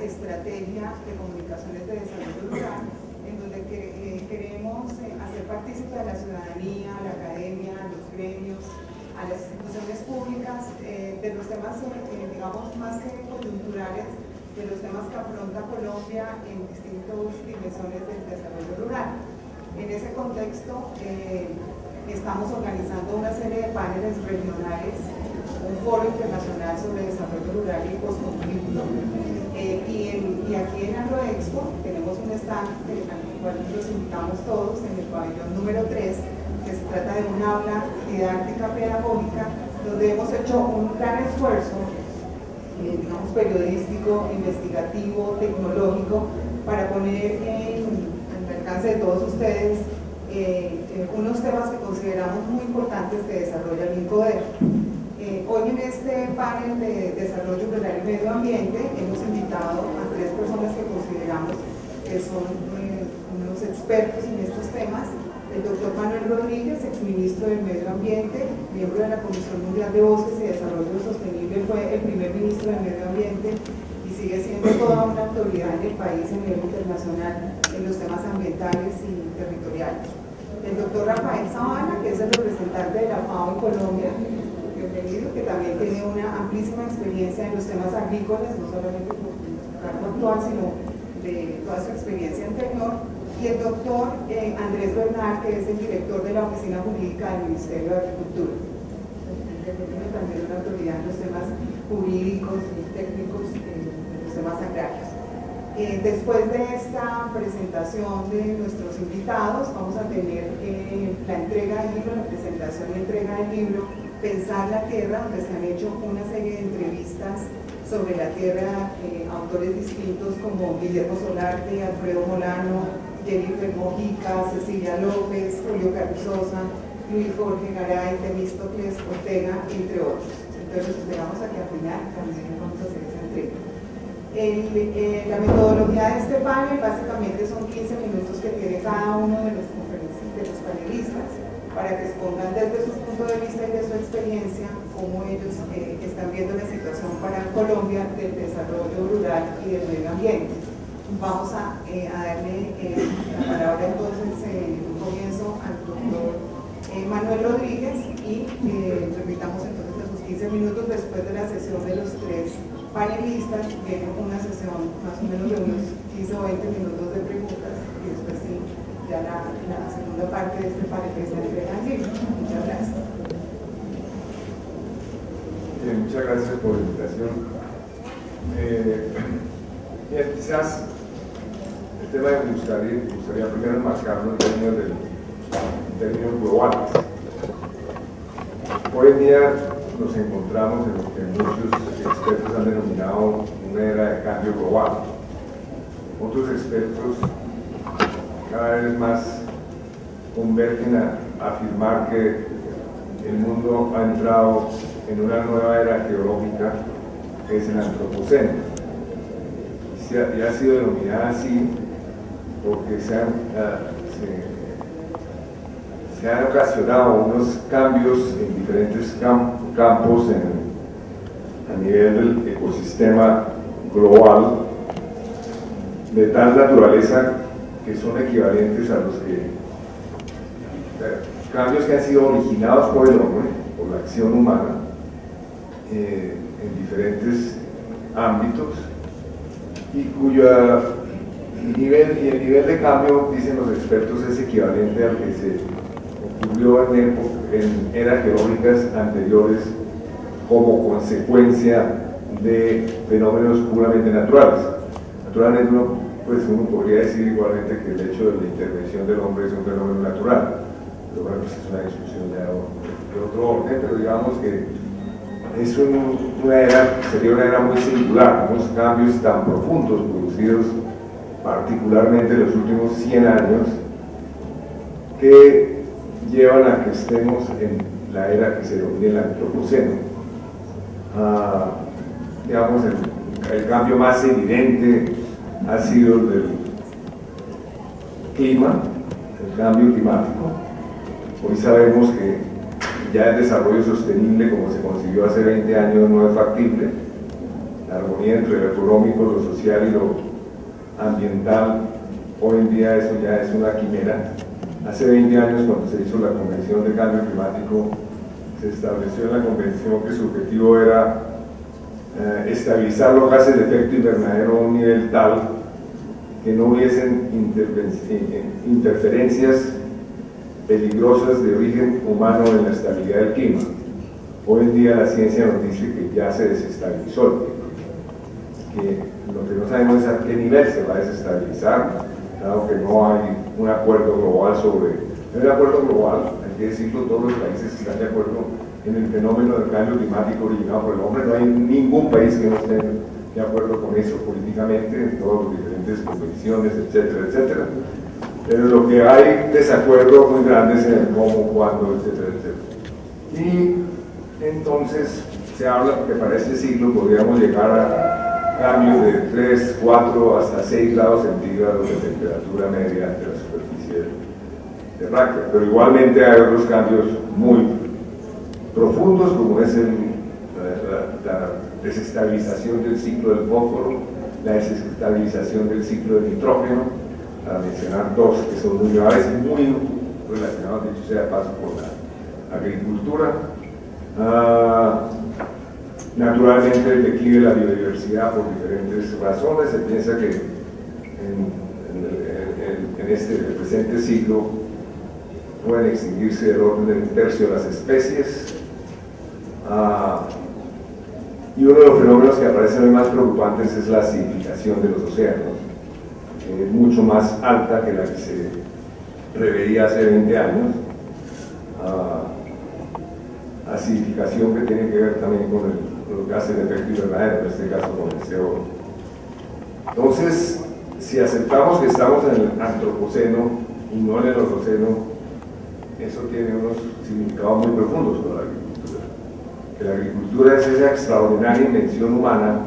estrategia de comunicaciones de desarrollo rural, en donde queremos hacer partícipe a la ciudadanía, a la academia, a los gremios, a las instituciones públicas, de los temas, digamos, más que conjunturales, de los temas que afronta Colombia en distintas dimensiones del desarrollo rural. En ese contexto, estamos organizando una serie de paneles regionales, un foro internacional sobre desarrollo rural y postconflicto, y aquí en Agroexpo tenemos un stand al cual los invitamos todos en el pabellón número 3, que se trata de un aula didáctica pedagógica, donde hemos hecho un gran esfuerzo, digamos, periodístico, investigativo, tecnológico, para poner al alcance de todos ustedes unos temas que consideramos muy importantes que desarrolla el INCODER. Hoy en este panel de desarrollo rural y medio ambiente hemos invitado a 3 personas que consideramos que son unos expertos en estos temas: el doctor Manuel Rodríguez, exministro del Medio Ambiente, miembro de la Comisión Mundial de Bosques y Desarrollo Sostenible, fue el primer ministro del Medio Ambiente y sigue siendo toda una autoridad en el país a nivel internacional en los temas ambientales y territoriales. El doctor Rafael Sabana, que es el representante de la FAO en Colombia, bienvenido, que también tiene una amplísima experiencia en los temas agrícolas, no solamente por su cargo actual, sino de toda su experiencia anterior. Y el doctor Andrés Bernal, que es el director de la Oficina Jurídica del Ministerio de Agricultura. También una autoridad en los temas jurídicos y técnicos, en los temas agrarios. Después de esta presentación de nuestros invitados, vamos a tener la entrega del libro, la presentación y entrega del libro Pensar la Tierra, donde se han hecho una serie de entrevistas sobre la tierra, autores distintos como Guillermo Solarte, Alfredo Molano, Jennifer Mojica, Cecilia López, Julio Carrizosa, Luis Jorge Garay, Temístocles Ortega, entre otros. Entonces los esperamos aquí al final, también vamos a hacer esa entrega. La metodología de este panel básicamente son 15 minutos que tiene cada uno de los panelistas para que expongan desde su punto de vista y de su experiencia cómo ellos están viendo la situación para Colombia del desarrollo rural y del medio ambiente. Vamos a darle la palabra entonces en un comienzo al doctor Manuel Rodríguez y repitamos entonces esos 15 minutos. Después de la sesión de los 3 panelistas viene una sesión más o menos de unos 15 o 20 minutos de preguntas y después sí, ya la segunda parte de este panel que se entrega allí. Muchas gracias. Bien, muchas gracias por la invitación. Bien, quizás el tema que me gustaría primero enmarcarlo en términos globales. Hoy en día nos encontramos en lo que muchos expertos han denominado una era de cambio global. Otros expertos cada vez más convergen a afirmar que el mundo ha entrado en una nueva era geológica, que es el antropoceno. Y ha sido denominada así porque se han ocasionado unos cambios en diferentes campos a nivel del ecosistema global de tal naturaleza que son equivalentes a los cambios que han sido originados por el hombre, por la acción humana, en diferentes ámbitos, y el nivel de cambio, dicen los expertos, es equivalente al que se ocurrió en eras geológicas anteriores como consecuencia de fenómenos puramente naturales. Naturalmente uno podría decir igualmente que el hecho de la intervención del hombre es un fenómeno natural, pero bueno, pues es una discusión ya de otro orden, pero digamos que es sería una era muy singular, unos cambios tan profundos producidos particularmente en los últimos 100 años que llevan a que estemos en la era que se denomina el antropoceno. Digamos, el cambio más evidente ha sido el del clima, el cambio climático. Hoy sabemos que ya el desarrollo sostenible, como se concibió hace 20 años, no es factible. la armonía entre lo económico, lo social y lo ambiental. Hoy en día eso ya es una quimera. Hace 20 años, cuando se hizo la Convención de Cambio Climático, se estableció en la Convención que su objetivo era estabilizar los gases de efecto invernadero a un nivel tal que no hubiesen interferencias peligrosas de origen humano en la estabilidad del clima. Hoy en día la ciencia nos dice que ya se desestabilizó el clima, que lo que no sabemos es a qué nivel se va a desestabilizar, dado que no hay un acuerdo global sobre... No hay un acuerdo global, hay que decirlo, todos los países están de acuerdo en el fenómeno del cambio climático originado por el hombre. No hay ningún país que no esté de acuerdo con eso políticamente, en todas las diferentes convenciones, etcétera, etcétera. Pero lo que hay desacuerdo muy grandes en el cómo, cuándo, etcétera, etcétera. Y entonces se habla que para este siglo podríamos llegar a cambios de 3, 4, hasta 6 grados centígrados de temperatura media de la superficie terráquea. Pero igualmente hay otros cambios muy profundos, como es la desestabilización del ciclo del fósforo, la desestabilización del ciclo del nitrógeno, para mencionar dos que son muy graves y muy relacionados, dicho sea de paso, con la agricultura. Naturalmente el declive de la biodiversidad por diferentes razones. Se piensa que en este presente siglo pueden extinguirse del orden del tercio de las especies. Y uno de los fenómenos que aparecen hoy más preocupantes es la acidificación de los océanos, que es mucho más alta que la que se preveía hace 20 años. Acidificación que tiene que ver también con los gases de efecto invernadero, en este caso con el CO2. Entonces, si aceptamos que estamos en el antropoceno y no en el holoceno, eso tiene unos significados muy profundos para la agricultura. Que la agricultura es esa extraordinaria invención humana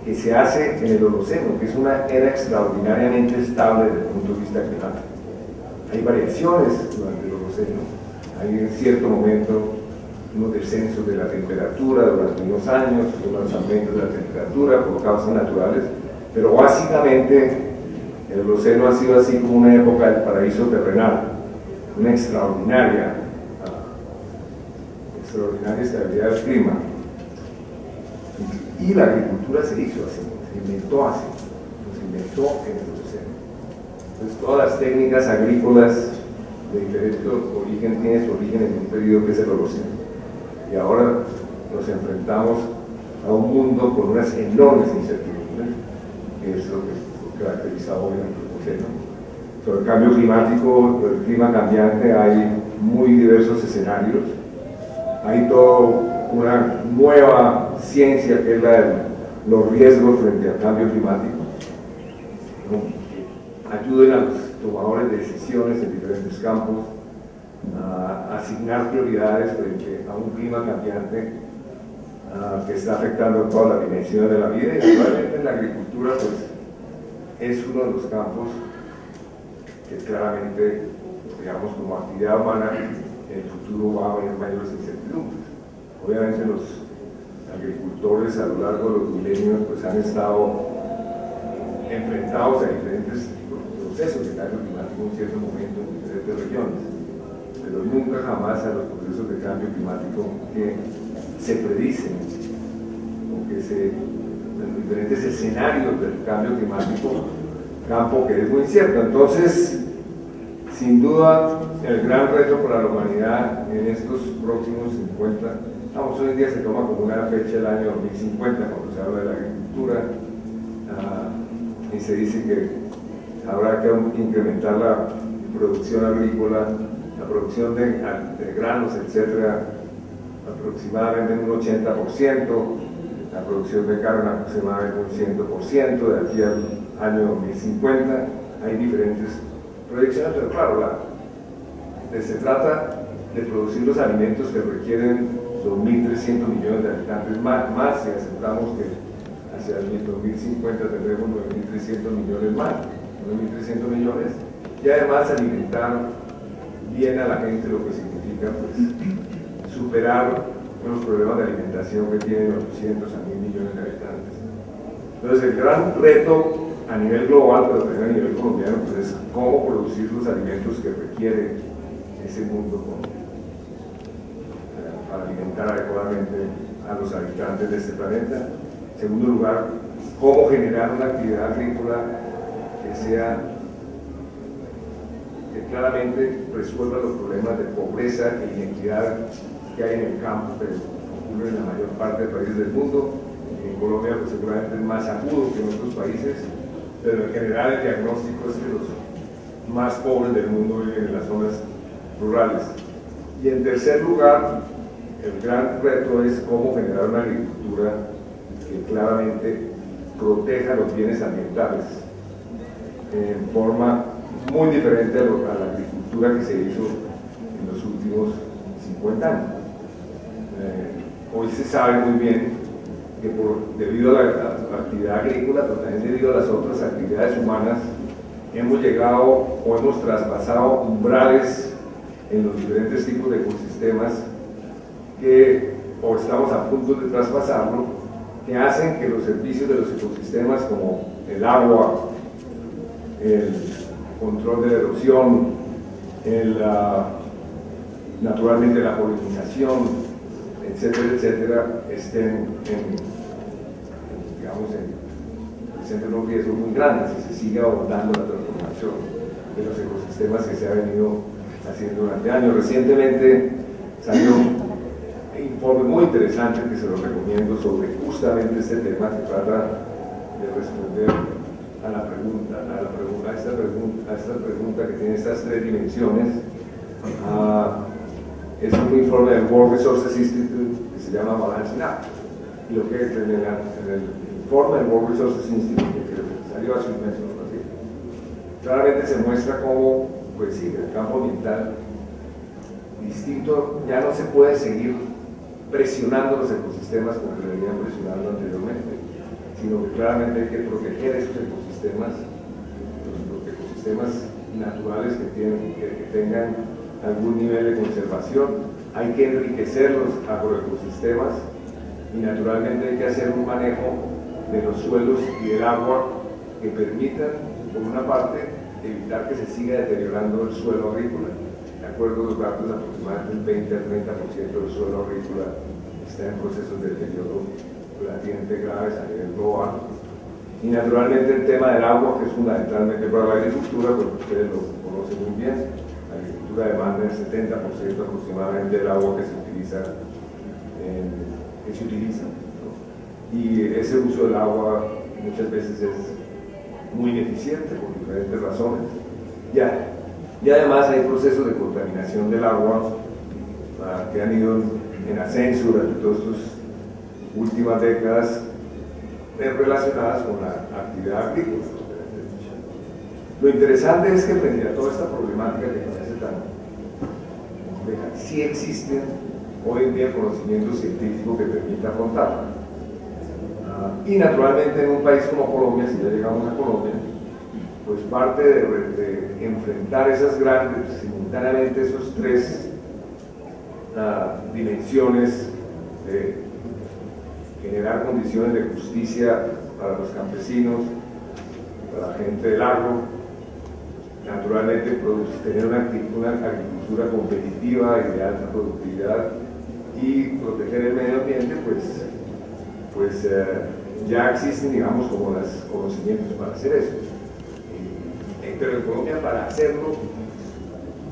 que se hace en el holoceno, que es una era extraordinariamente estable desde el punto de vista climático. Hay variaciones durante el holoceno, hay en cierto momento unos descensos de la temperatura durante unos años, unos aumentos de la temperatura por causas naturales, pero básicamente el Holoceno ha sido así como una época del paraíso terrenal, una extraordinaria estabilidad del clima. Y la agricultura se hizo así, se inventó así, se inventó en el Holoceno. Entonces todas las técnicas agrícolas de diferente origen tienen su origen en un periodo que es el Holoceno. Y ahora nos enfrentamos a un mundo con unas enormes incertidumbres, que es lo que caracteriza hoy el Antropoceno. Sobre el cambio climático, el clima cambiante, hay muy diversos escenarios. Hay toda una nueva ciencia que es la de los riesgos frente al cambio climático, ¿no? Ayuden a los tomadores de decisiones en diferentes campos a asignar prioridades frente a un clima cambiante que está afectando todas las dimensiones de la vida. Y naturalmente en la agricultura pues es uno de los campos que claramente, digamos, como actividad humana en el futuro va a haber mayores incertidumbres. Obviamente los agricultores a lo largo de los milenios pues han estado enfrentados a diferentes procesos de cambio climático en cierto momento en diferentes regiones, pero nunca jamás a los procesos de cambio climático que se predicen o que en diferentes escenarios del cambio climático, campo que es muy incierto. Entonces, sin duda, el gran reto para la humanidad en estos próximos 50, hoy en día se toma como una fecha el año 2050 cuando se habla de la agricultura, y se dice que habrá que incrementar la producción agrícola, la producción de granos, etcétera, aproximadamente en un 80%, la producción de carne aproximadamente un 100%, de aquí al año 2050. Hay diferentes proyecciones, pero claro, se trata de producir los alimentos que requieren 2.300 millones de habitantes más si aceptamos que hacia el 2050 tendremos 9.300 millones más, 9.300 millones, y además alimentar bien a la gente, lo que significa pues superar los problemas de alimentación que tienen 800 a 1.000 millones de habitantes. Entonces el gran reto a nivel global, pero también a nivel colombiano, pues es cómo producir los alimentos que requiere ese mundo para alimentar adecuadamente a los habitantes de este planeta. En segundo lugar, cómo generar una actividad agrícola que claramente resuelva los problemas de pobreza e inequidad que hay en el campo, que ocurre en la mayor parte de países del mundo. En Colombia pues, seguramente es más agudo que en otros países, pero en general el diagnóstico es que los más pobres del mundo viven en las zonas rurales. Y en tercer lugar, el gran reto es cómo generar una agricultura que claramente proteja los bienes ambientales en forma muy diferente a la agricultura que se hizo en los últimos 50 años. Hoy se sabe muy bien que debido a la actividad agrícola, pero también debido a las otras actividades humanas, hemos llegado o hemos traspasado umbrales en los diferentes tipos de ecosistemas o estamos a punto de traspasarlo, que hacen que los servicios de los ecosistemas como el agua, el control de la erosión, naturalmente la polinización, etcétera, etcétera, estén presenten unos riesgos muy grandes y se sigue abordando la transformación de los ecosistemas que se ha venido haciendo durante años. Recientemente salió un informe muy interesante que se lo recomiendo sobre justamente este tema que trata de responder a esta pregunta que tiene estas tres dimensiones. Es un informe del World Resources Institute que se llama Balancing Act. Y lo que es en el informe del World Resources Institute, que salió hace un mes, claramente se muestra cómo, pues sí, el campo ambiental distinto ya no se puede seguir presionando los ecosistemas como se venían presionando anteriormente, sino que claramente hay que proteger esos ecosistemas, los ecosistemas naturales que tengan algún nivel de conservación. Hay que enriquecer los agroecosistemas y naturalmente hay que hacer un manejo de los suelos y del agua que permitan, por una parte, evitar que se siga deteriorando el suelo agrícola. De acuerdo a los datos, aproximadamente el 20 al 30% del suelo agrícola está en procesos de deterioro relativamente graves a nivel global. Y naturalmente el tema del agua, que es fundamentalmente para la agricultura, pues ustedes lo conocen muy bien. La agricultura demanda el 70% aproximadamente del agua que se utiliza, ¿no? Y ese uso del agua muchas veces es muy ineficiente por diferentes razones. Y además hay procesos de contaminación del agua que han ido en ascenso durante todas estas últimas décadas relacionadas con la actividad agrícola. Lo interesante es que frente a toda esta problemática que parece tan compleja, sí existen hoy en día conocimiento científico que permite afrontarla. Y naturalmente en un país como Colombia, si ya llegamos a Colombia, pues parte de enfrentar esas grandes, simultáneamente esos tres dimensiones de generar condiciones de justicia para los campesinos, para la gente del agro, naturalmente tener una agricultura competitiva y de alta productividad y proteger el medio ambiente, pues ya existen, digamos, como los conocimientos para hacer eso. Pero en Colombia, para hacerlo,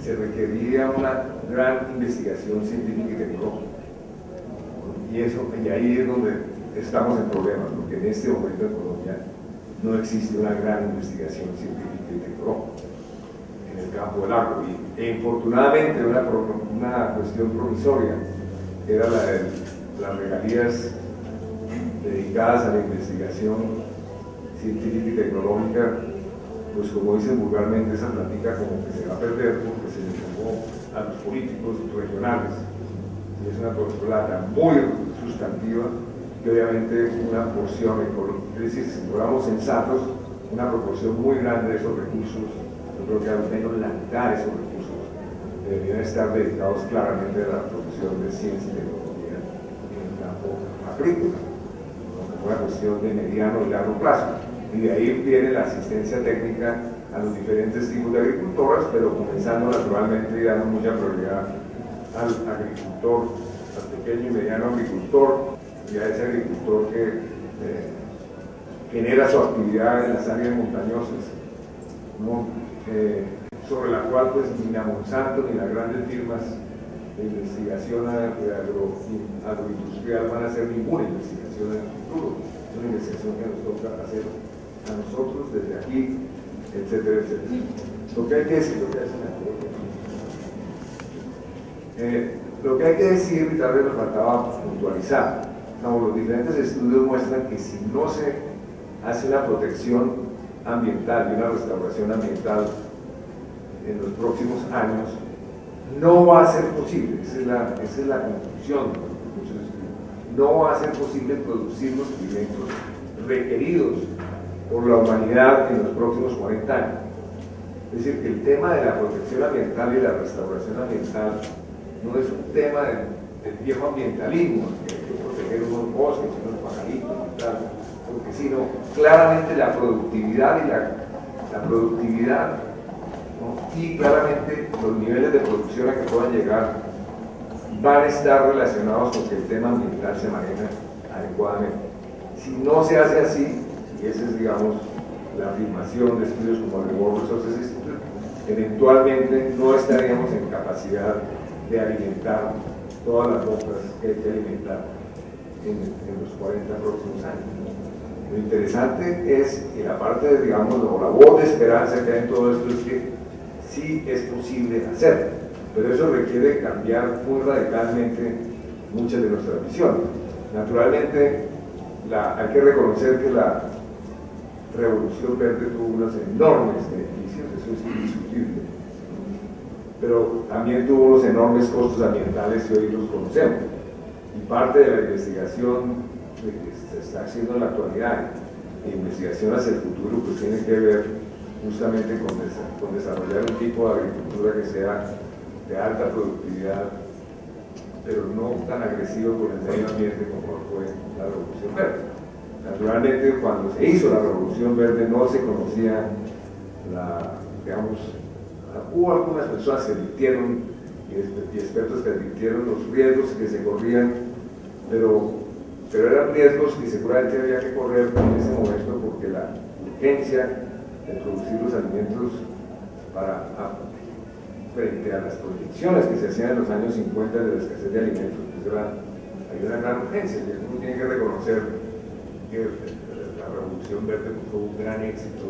se requeriría una gran investigación científica y tecnológica. Y ahí es donde estamos en problemas, porque en este momento en Colombia no existe una gran investigación científica y tecnológica en el campo del agro. E infortunadamente una cuestión provisoria era la de las regalías dedicadas a la investigación científica y tecnológica, pues como dicen vulgarmente, esa plática como que se va a perder porque se le entregó a los políticos regionales. Y es una plata muy sustantiva que obviamente una porción, es decir, si fuéramos sensatos, una proporción muy grande de esos recursos, yo creo que al menos la mitad de esos recursos deberían estar dedicados claramente a la producción de ciencia y tecnología agrícola, como una cuestión de mediano y largo plazo. Y de ahí viene la asistencia técnica a los diferentes tipos de agricultoras, pero comenzando naturalmente y dando mucha prioridad al agricultor, al pequeño y mediano agricultor, y a ese agricultor que genera su actividad en las áreas montañosas, ¿no? Sobre la cual pues ni la Monsanto ni las grandes firmas de investigación agroindustrial van a hacer ninguna investigación en el futuro. Es una investigación que nos toca hacer a nosotros desde aquí, etcétera, etcétera. Lo que hay que decir, y tal vez nos faltaba puntualizar, no, los diferentes estudios muestran que si no se hace una protección ambiental y una restauración ambiental en los próximos años, no va a ser posible, esa es la conclusión de muchos estudios, no va a ser posible producir los alimentos requeridos por la humanidad en los próximos 40 años. Es decir, que el tema de la protección ambiental y la restauración ambiental no es un tema del viejo ambientalismo, que hay que proteger unos bosques, unos pajaritos y tal, porque sino claramente la productividad y la productividad, ¿no? Y claramente los niveles de producción a que puedan llegar van a estar relacionados con que el tema ambiental se maneja adecuadamente. Si no se hace así, y esa es, digamos, la afirmación de estudios como el de World Resources Institute, eventualmente no estaríamos en capacidad de alimentar todas las bocas que hay que alimentar en los 40 próximos años. Lo interesante es que la parte, digamos, o la voz de esperanza que hay en todo esto es que sí es posible hacerlo, pero eso requiere cambiar muy radicalmente muchas de nuestras visiones. Naturalmente, hay que reconocer que la Revolución Verde tuvo unos enormes beneficios, eso es indiscutible, pero también tuvo unos enormes costos ambientales que hoy los conocemos, y parte de la investigación que se está haciendo en la actualidad, la investigación hacia el futuro, pues tiene que ver justamente con desarrollar un tipo de agricultura que sea de alta productividad, pero no tan agresivo con el medio ambiente como fue la Revolución Verde. Naturalmente, cuando se hizo la Revolución Verde no se conocía digamos, hubo algunas personas que advirtieron y expertos que advirtieron los riesgos que se corrían, pero eran riesgos que seguramente había que correr en ese momento porque la urgencia de producir los alimentos frente a las proyecciones que se hacían en los años 50 de la escasez de alimentos, pues hay una gran urgencia, y uno tiene que reconocer que la Revolución Verde fue un gran éxito,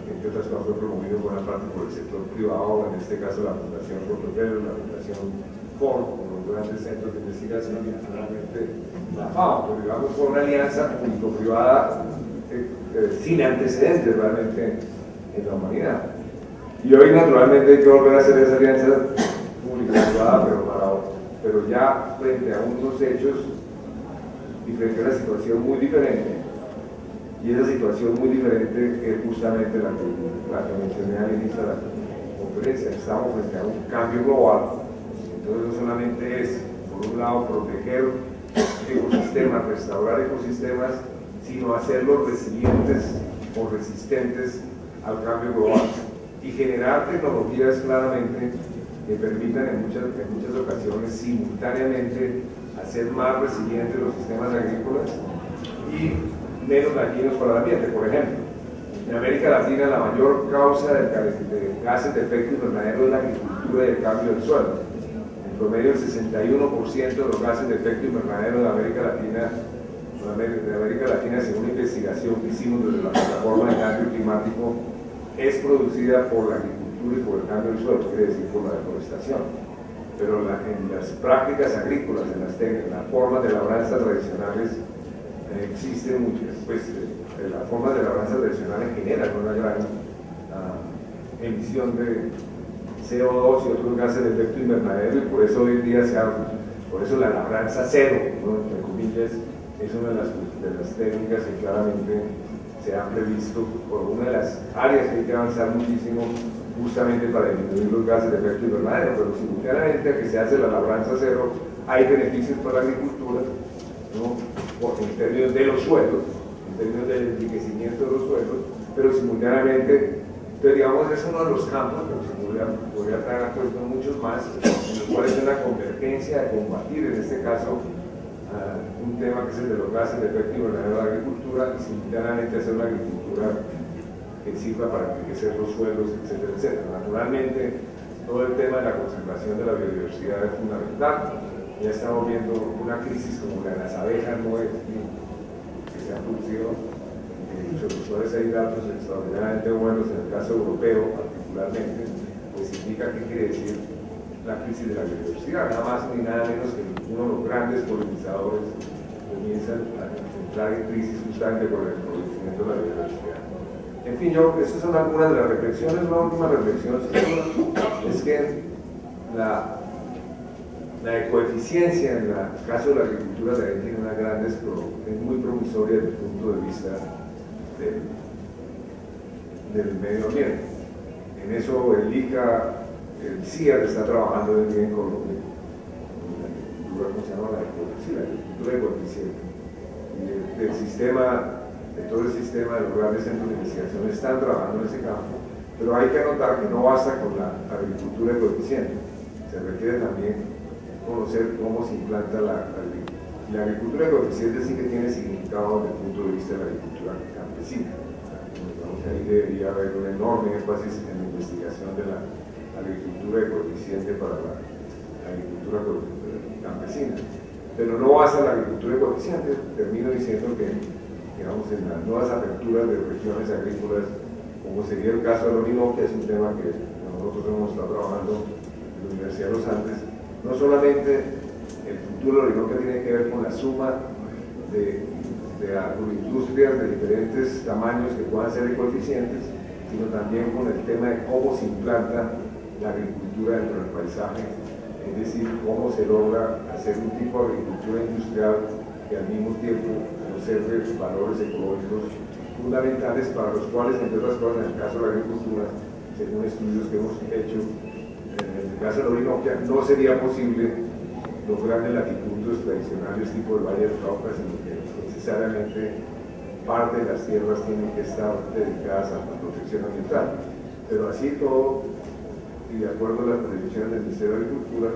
entre otras cosas fue promovido buena parte por el sector privado, en este caso la Fundación Rockefeller, la Fundación Ford, con los grandes centros de investigación y naturalmente la FAO, pero digamos fue una alianza público-privada sin antecedentes realmente en la humanidad. Y hoy naturalmente hay que volver a hacer esa alianza público-privada, pero ya frente a unos hechos y frente a una situación muy diferente. Y esa situación muy diferente es justamente la que mencioné al inicio de la conferencia. Estamos frente a un cambio global, entonces no solamente es, por un lado, proteger ecosistemas, restaurar ecosistemas, sino hacerlos resilientes o resistentes al cambio global y generar tecnologías claramente que permitan en muchas ocasiones simultáneamente hacer más resilientes los sistemas agrícolas y menos dañinos para el ambiente. Por ejemplo, en América Latina la mayor causa de gases de efecto invernadero es la agricultura y el cambio del suelo. En promedio el 61% de los gases de efecto invernadero de América Latina, según una investigación que hicimos desde la plataforma de cambio climático, es producida por la agricultura y por el cambio del suelo, quiere decir por la deforestación. Pero en las prácticas agrícolas, en las formas de labranza tradicionales, existen muchas, pues las formas de labranza tradicionales generan una gran emisión de CO2 y otros gases de efecto invernadero, y por eso hoy en día por eso la labranza cero, ¿no?, entre comillas, es una de las técnicas que claramente se han previsto por una de las áreas que hay que avanzar muchísimo justamente para disminuir los gases de efecto invernadero, pero simultáneamente a que se hace la labranza cero hay beneficios para la agricultura, ¿no? En términos de los suelos, en términos del enriquecimiento de los suelos, pero simultáneamente, entonces digamos, es uno de los campos, pero se podría traer a cuento muchos más, en los cuales hay una convergencia de combatir, en este caso, un tema que es el de los gases de efecto invernadero de la agricultura, y simultáneamente hacer una agricultura que sirva para enriquecer los suelos, etcétera, etcétera. Naturalmente, todo el tema de la conservación de la biodiversidad es fundamental. Ya estamos viendo una crisis como la de las abejas, ¿no? Que se ha producido en muchos de los cuales hay datos extraordinariamente buenos, en el caso europeo particularmente, pues indica qué quiere decir la crisis de la biodiversidad, nada más ni nada menos que uno de los grandes polinizadores comienzan a entrar en crisis justamente por el empobrecimiento de la biodiversidad. En fin, esas son algunas de las reflexiones. La última reflexión es que la ecoeficiencia en el caso de la agricultura también tiene unas grandes, es muy promisoria desde el punto de vista del medio ambiente. En eso el ICA, el CIAR está trabajando bien con la agricultura, ¿cómo se llama? La agricultura ecoeficiente. Y del sistema, de todo el sistema de los grandes centros de investigación están trabajando en ese campo, pero hay que anotar que no basta con la agricultura ecoeficiente, se requiere también conocer cómo se implanta la agricultura ecoeficiente, sí que tiene significado desde el punto de vista de la agricultura campesina. Entonces, ahí debería haber un enorme énfasis en la investigación de la agricultura ecoeficiente para la agricultura campesina. Pero no basta la agricultura ecoeficiente, termino diciendo que, digamos, en las nuevas aperturas de regiones agrícolas, como sería el caso de la Orinoquia, es un tema que nosotros hemos estado trabajando en la Universidad de los Andes. No solamente el futuro de la Orinoquia tiene que ver con la suma de agroindustrias de diferentes tamaños que puedan ser ecoeficientes, sino también con el tema de cómo se implanta la agricultura dentro del paisaje, es decir, cómo se logra hacer un tipo de agricultura industrial que al mismo tiempo conserve valores ecológicos fundamentales para los cuales, entre otras cosas, en el caso de la agricultura, según estudios que hemos hecho, en el caso de la Orinoquia, no sería posible lograr en latifundios tradicionales tipo el Valle del Cauca, sino que necesariamente parte de las tierras tienen que estar dedicadas a la protección ambiental. Pero así todo, y de acuerdo a las proyecciones del Ministerio de Agricultura,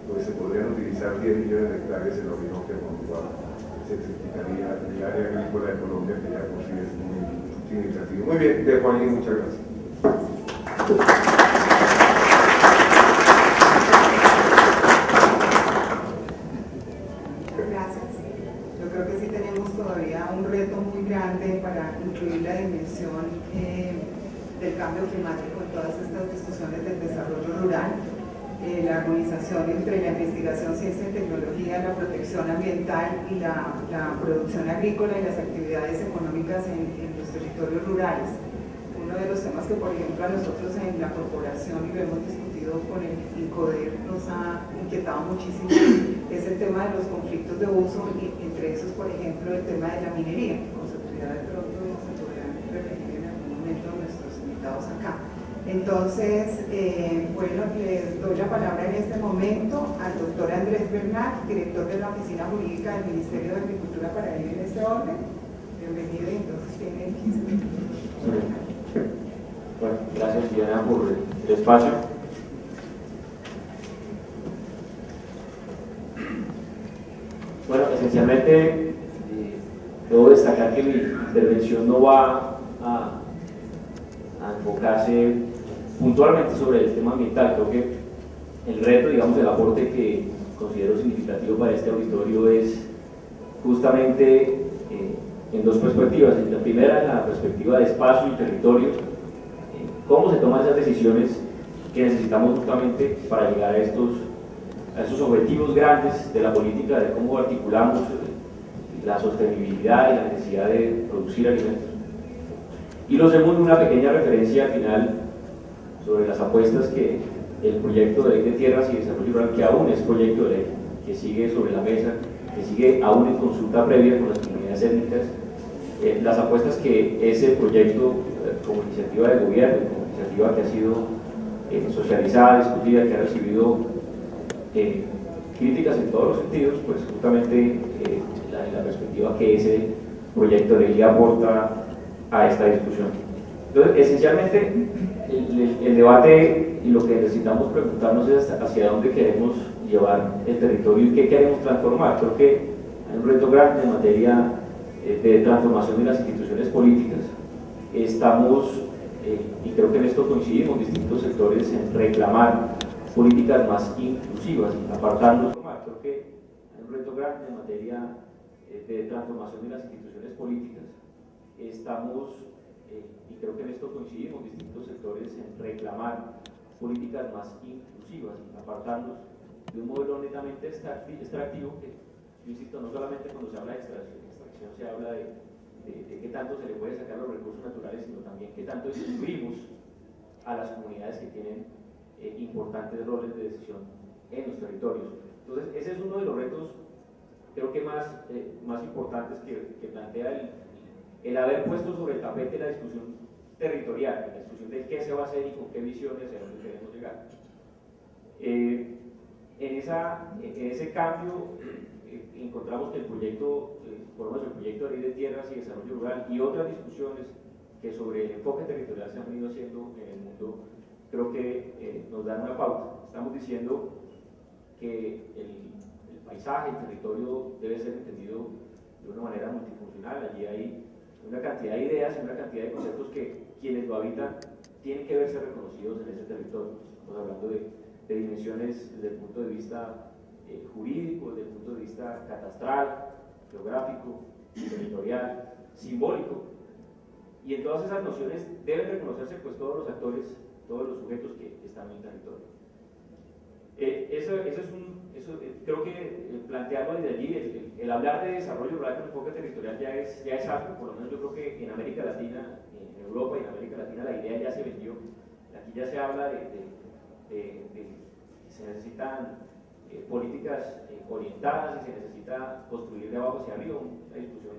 pues se podrían utilizar 10 millones de hectáreas en la Orinoquia, con lo cual se triplicaría el área agrícola de Colombia, que ya por sí es muy significativo. Muy bien, dejo ahí, muchas gracias. Un reto muy grande para incluir la dimensión del cambio climático en todas estas discusiones del desarrollo rural, la armonización entre la investigación, ciencia y tecnología, la protección ambiental y la producción agrícola y las actividades económicas en los territorios rurales. Uno de los temas que, por ejemplo, a nosotros en la corporación, y lo hemos discutido con el INCODER, nos ha inquietado muchísimo, es el tema de los conflictos de uso, y entre esos, por ejemplo, el tema de la minería. Con seguridad de pronto se podrán referir en algún momento nuestros invitados acá. Entonces, bueno, les doy la palabra en este momento al doctor Andrés Bernal, director de la Oficina Jurídica del Ministerio de Agricultura, para ir en este orden. Bienvenido, y entonces tiene 15 minutos. Bueno, gracias, Diana, por el espacio. Bueno, esencialmente debo destacar que mi intervención no va a enfocarse puntualmente sobre el tema ambiental. Creo que el reto, digamos, el aporte que considero significativo para este auditorio es justamente en dos perspectivas. La primera, en la perspectiva de espacio y territorio, cómo se toman esas decisiones que necesitamos justamente para llegar a esos objetivos grandes de la política, de cómo articulamos la sostenibilidad y la necesidad de producir alimentos. Y lo segundo, una pequeña referencia al final sobre las apuestas que el proyecto de ley de tierras y desarrollo rural, que aún es proyecto de ley, que sigue sobre la mesa, que sigue aún en consulta previa con las comunidades étnicas, las apuestas que ese proyecto como iniciativa de gobierno, como iniciativa que ha sido socializada, discutida, que ha recibido críticas en todos los sentidos, pues justamente la perspectiva que ese proyecto de ley aporta a esta discusión. Entonces, esencialmente, el debate y lo que necesitamos preguntarnos es hacia dónde queremos llevar el territorio y qué queremos transformar. Creo que hay un reto grande en materia de transformación de las instituciones políticas. Estamos, y creo que en esto coincidimos distintos sectores, en reclamar políticas más inclusivas, apartarnos. Creo que hay un reto grande en materia de transformación de las instituciones políticas. Estamos, y creo que en esto coincidimos distintos sectores, en reclamar políticas más inclusivas, apartarnos de un modelo netamente extractivo que, yo insisto, no solamente cuando se habla de extracción se habla de qué tanto se le puede sacar los recursos naturales, sino también qué tanto excluimos a las comunidades que tienen importantes roles de decisión en los territorios. Entonces, ese es uno de los retos, creo que más importantes que plantea el haber puesto sobre el tapete la discusión territorial, la discusión de qué se va a hacer y con qué visiones hacia dónde queremos llegar. En ese cambio encontramos que el proyecto, por lo menos el proyecto de ley de tierras y desarrollo rural y otras discusiones que sobre el enfoque territorial se han venido haciendo en el mundo, creo que nos dan una pauta. Estamos diciendo que el paisaje, el territorio debe ser entendido de una manera multifuncional. Allí hay una cantidad de ideas y una cantidad de conceptos que quienes lo habitan tienen que verse reconocidos en ese territorio. Estamos hablando de dimensiones desde el punto de vista jurídico, desde el punto de vista catastral, geográfico, territorial, simbólico. Y en todas esas nociones deben reconocerse pues todos los actores, todos los sujetos que están en el territorio. Creo que plantearlo desde allí, el hablar de desarrollo rural con enfoque territorial ya es algo, por lo menos yo creo que en América Latina, en Europa y en América Latina la idea ya se vendió. Aquí ya se habla de que se necesitan políticas orientadas y se necesita construir de abajo hacia arriba, una discusión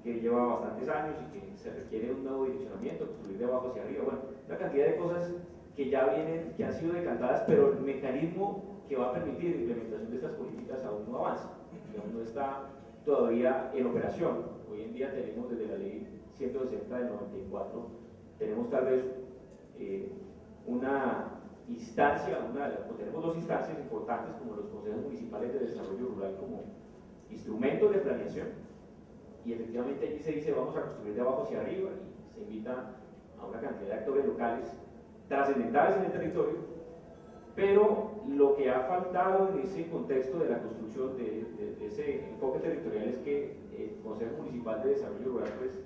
que lleva bastantes años y que se requiere un nuevo direccionamiento, construir de abajo hacia arriba, bueno, una cantidad de cosas que ya vienen, que han sido decantadas, pero el mecanismo que va a permitir la implementación de estas políticas aún no avanza, no está todavía en operación. Hoy en día tenemos desde la ley 160 del 94, tenemos tal vez una instancia, tenemos dos instancias importantes como los consejos municipales de desarrollo rural como instrumentos de planeación, y efectivamente allí se dice vamos a construir de abajo hacia arriba y se invita a una cantidad de actores locales trascendentales en el territorio, pero lo que ha faltado en ese contexto de la construcción de ese enfoque territorial es que el Consejo Municipal de Desarrollo Rural pues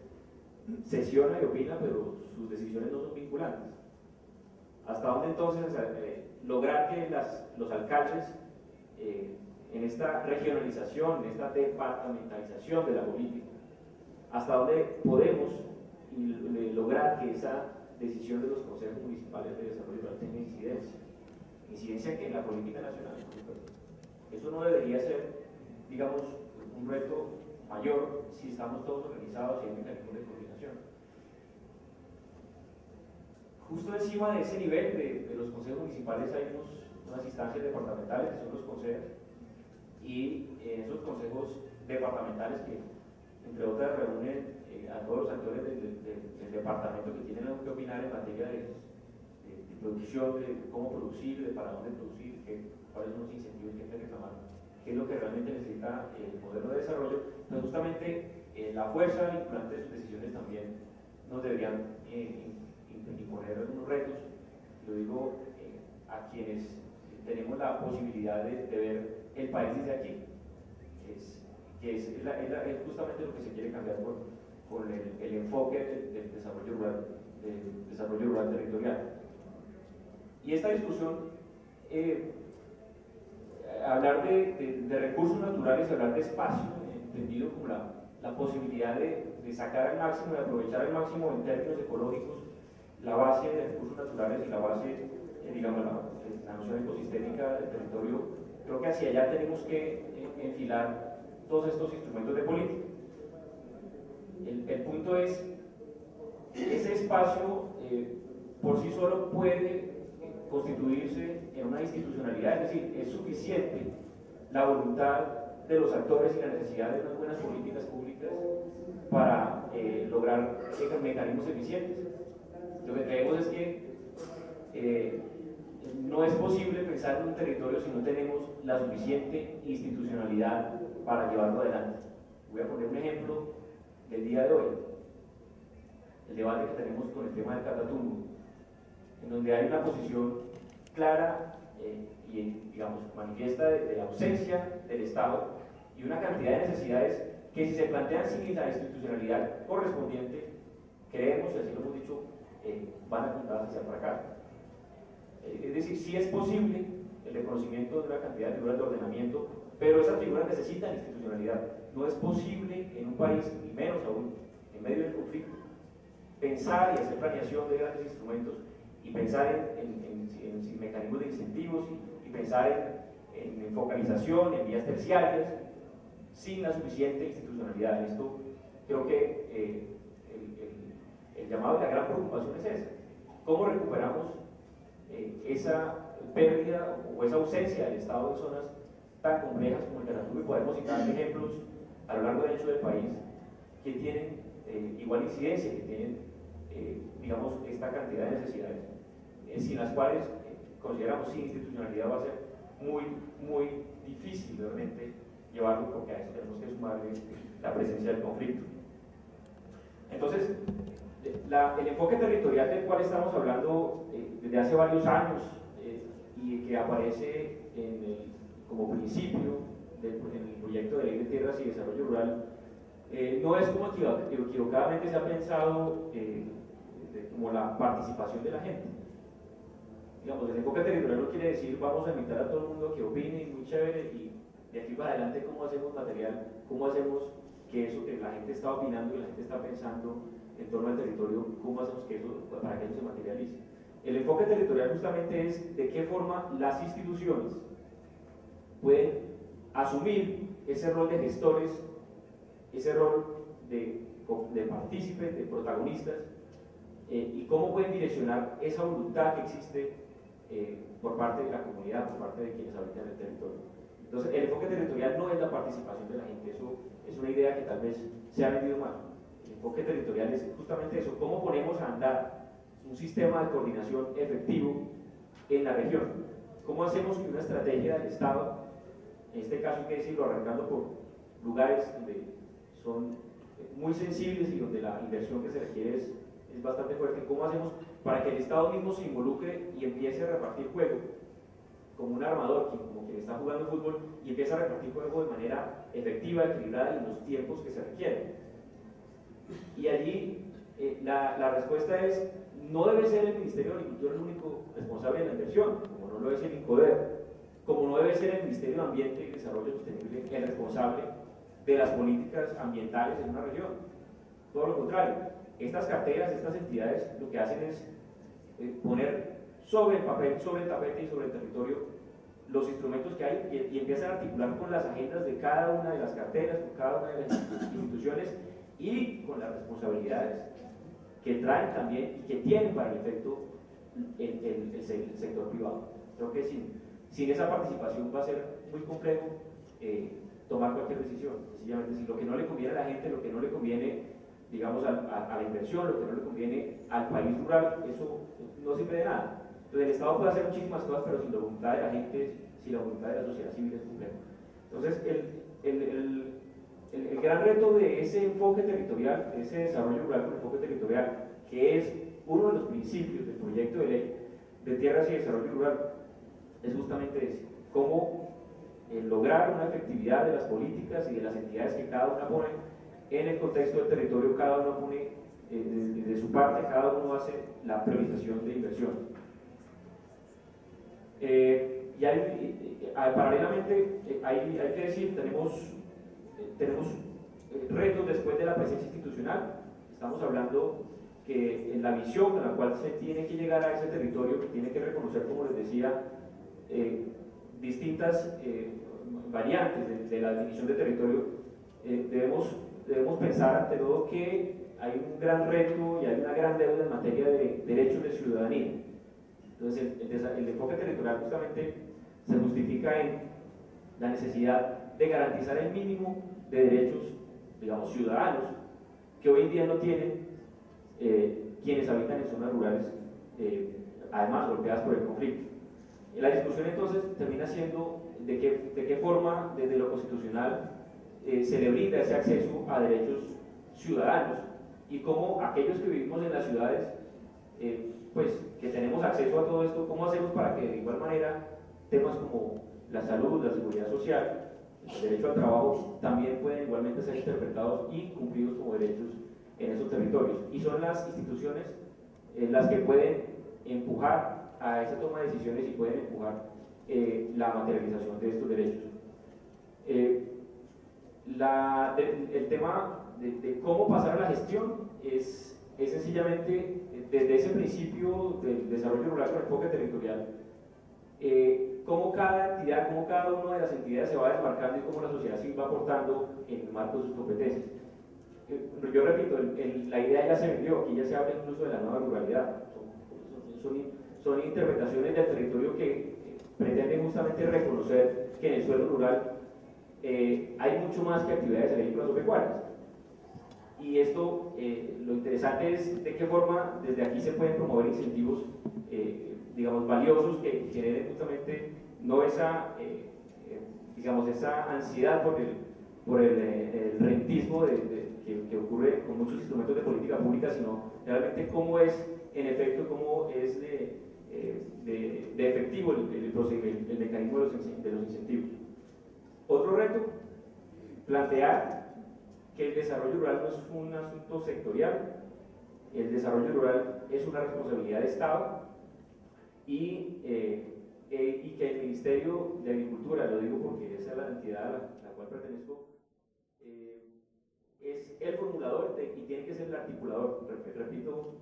sesiona y opina, pero sus decisiones no son vinculantes. ¿Hasta dónde entonces lograr que los alcaldes en esta regionalización, en esta departamentalización de la política, hasta dónde podemos lograr que esa decisión de los consejos municipales de desarrollo rural tenga incidencia que en la política nacional, por supuesto? Eso no debería ser, digamos, un reto mayor si estamos todos organizados y hay mecanismos de coordinación. Justo encima de ese nivel de los consejos municipales hay unas instancias departamentales que son los consejos, y esos consejos departamentales que, entre otras, reúnen a todos los actores del departamento que tienen algo que opinar en materia de producción, de cómo producir, de para dónde producir, cuáles son los incentivos que hay que reclamar, qué es lo que realmente necesita el modelo de desarrollo. Pero justamente la fuerza vinculante de sus decisiones también nos deberían imponer unos retos, lo digo a quienes tenemos la posibilidad de ver el país desde aquí, que es justamente lo que se quiere cambiar con el enfoque del desarrollo rural territorial. Y esta discusión, hablar de recursos naturales, hablar de espacio, entendido como la posibilidad de sacar al máximo, de aprovechar al máximo en términos ecológicos la base de recursos naturales y la base, digamos, la noción ecosistémica del territorio. Creo que hacia allá tenemos que enfilar todos estos instrumentos de política. El punto es, ese espacio por sí solo puede constituirse en una institucionalidad, es decir, es suficiente la voluntad de los actores y la necesidad de unas buenas políticas públicas para lograr mecanismos eficientes. Lo que creemos es que no es posible pensar en un territorio si no tenemos la suficiente institucionalidad para llevarlo adelante. Voy a poner un ejemplo del día de hoy, el debate que tenemos con el tema del Catatumbo, en donde hay una posición clara y digamos manifiesta de ausencia del Estado y una cantidad de necesidades que, si se plantean sin la institucionalidad correspondiente, creemos, y así lo hemos dicho, van apuntadas hacia el fracaso. Es decir, sí es posible el reconocimiento de una cantidad de figuras de ordenamiento, pero esas figuras necesitan institucionalidad. No es posible en un país, y menos aún en medio del conflicto, pensar y hacer planeación de grandes instrumentos y pensar en mecanismos de incentivos y pensar en focalización, en vías terciarias, sin la suficiente institucionalidad. En esto creo que el llamado y la gran preocupación es esa. ¿Cómo recuperamos esa pérdida o esa ausencia del Estado en zonas tan complejas como el Catatumbo? Y podemos citar ejemplos a lo largo del hecho del país que tienen igual incidencia, que tienen, digamos, esta cantidad de necesidades, sin las cuales consideramos sin institucionalidad va a ser muy difícil realmente llevarlo, porque a eso tenemos que sumarle la presencia del conflicto. Entonces, el enfoque territorial del cual estamos hablando desde hace varios años y que aparece como principio en el proyecto de ley de tierras y desarrollo rural, no es como equivocadamente se ha pensado como la participación de la gente. Digamos, el enfoque territorial no quiere decir vamos a invitar a todo el mundo que opine, muy chévere, y de aquí para adelante cómo hacemos material, cómo hacemos que eso que la gente está opinando y la gente está pensando en torno al territorio, cómo hacemos que eso, para que eso se materialice. El enfoque territorial justamente es de qué forma las instituciones pueden asumir ese rol de gestores, ese rol de partícipes, de protagonistas, y cómo pueden direccionar esa voluntad que existe por parte de la comunidad, por parte de quienes habitan el territorio. Entonces, el enfoque territorial no es la participación de la gente, eso es una idea que tal vez se ha vendido mal. El enfoque territorial es justamente eso, cómo ponemos a andar un sistema de coordinación efectivo en la región, cómo hacemos que una estrategia del Estado, en este caso hay que decirlo, arrancando por lugares donde son muy sensibles y donde la inversión que se requiere es bastante fuerte, cómo hacemos para que el Estado mismo se involucre y empiece a repartir juego como un armador, como quien está jugando fútbol, y empieza a repartir juego de manera efectiva, equilibrada y en los tiempos que se requieren. Y allí la respuesta es, no debe ser el Ministerio de Agricultura el único responsable de la inversión, como no lo es el INCODER, como no debe ser el Ministerio de Ambiente y Desarrollo Sostenible el responsable de las políticas ambientales en una región. Todo lo contrario, estas carteras, estas entidades lo que hacen es poner sobre el papel, sobre el tapete y sobre el territorio los instrumentos que hay y empiezan a articular con las agendas de cada una de las carteras, con cada una de las instituciones y con las responsabilidades que traen también y que tienen para el efecto el sector privado. Creo que sin esa participación va a ser muy complejo tomar cualquier decisión. Sencillamente, si lo que no le conviene a la gente, lo que no le conviene, digamos, a la inversión, lo que no le conviene al país rural, eso no sirve de nada. Entonces el Estado puede hacer muchísimas cosas, pero sin la voluntad de la gente, sin la voluntad de la sociedad civil es complejo. Entonces el gran reto de ese enfoque territorial, de ese desarrollo rural con enfoque territorial, que es uno de los principios del proyecto de ley de tierras y desarrollo rural, es justamente ese, cómo lograr una efectividad de las políticas y de las entidades que cada una pone en el contexto del territorio, cada uno pone de su parte, cada uno hace la priorización de inversión. Y paralelamente, hay que decir, tenemos retos después de la presencia institucional. Estamos hablando que en la visión con la cual se tiene que llegar a ese territorio, que tiene que reconocer, como les decía, distintas variantes de la definición de territorio, debemos pensar ante todo que hay un gran reto y hay una gran deuda en materia de derechos de ciudadanía. Entonces el enfoque territorial justamente se justifica en la necesidad de garantizar el mínimo de derechos, digamos, ciudadanos, que hoy en día no tienen quienes habitan en zonas rurales, además golpeadas por el conflicto. La discusión entonces termina siendo de qué forma desde lo constitucional se le brinda ese acceso a derechos ciudadanos y cómo aquellos que vivimos en las ciudades, pues que tenemos acceso a todo esto, cómo hacemos para que de igual manera temas como la salud, la seguridad social, el derecho al trabajo también pueden igualmente ser interpretados y cumplidos como derechos en esos territorios. Y son las instituciones las que pueden empujar a esa toma de decisiones y pueden empujar la materialización de estos derechos. El tema de cómo pasar a la gestión es sencillamente desde ese principio del desarrollo rural con enfoque territorial, cómo cada entidad, cómo cada una de las entidades se va desmarcando y cómo la sociedad civil va aportando en el marco de sus competencias. Yo repito, la idea ya se vendió, aquí ya se habla incluso de la nueva ruralidad. Son interpretaciones del territorio que pretenden justamente reconocer que en el suelo rural hay mucho más que actividades agrícolas o pecuarias. Y esto, lo interesante es de qué forma desde aquí se pueden promover incentivos, digamos, valiosos que generen justamente no esa, digamos, esa ansiedad por el rentismo que ocurre con muchos instrumentos de política pública, sino realmente cómo es, en efecto, cómo es de efectivo el mecanismo de los incentivos. Otro reto, plantear que el desarrollo rural no es un asunto sectorial, el desarrollo rural es una responsabilidad de Estado y que el Ministerio de Agricultura, lo digo porque esa es la entidad a la cual pertenezco, es el formulador y tiene que ser el articulador, repito,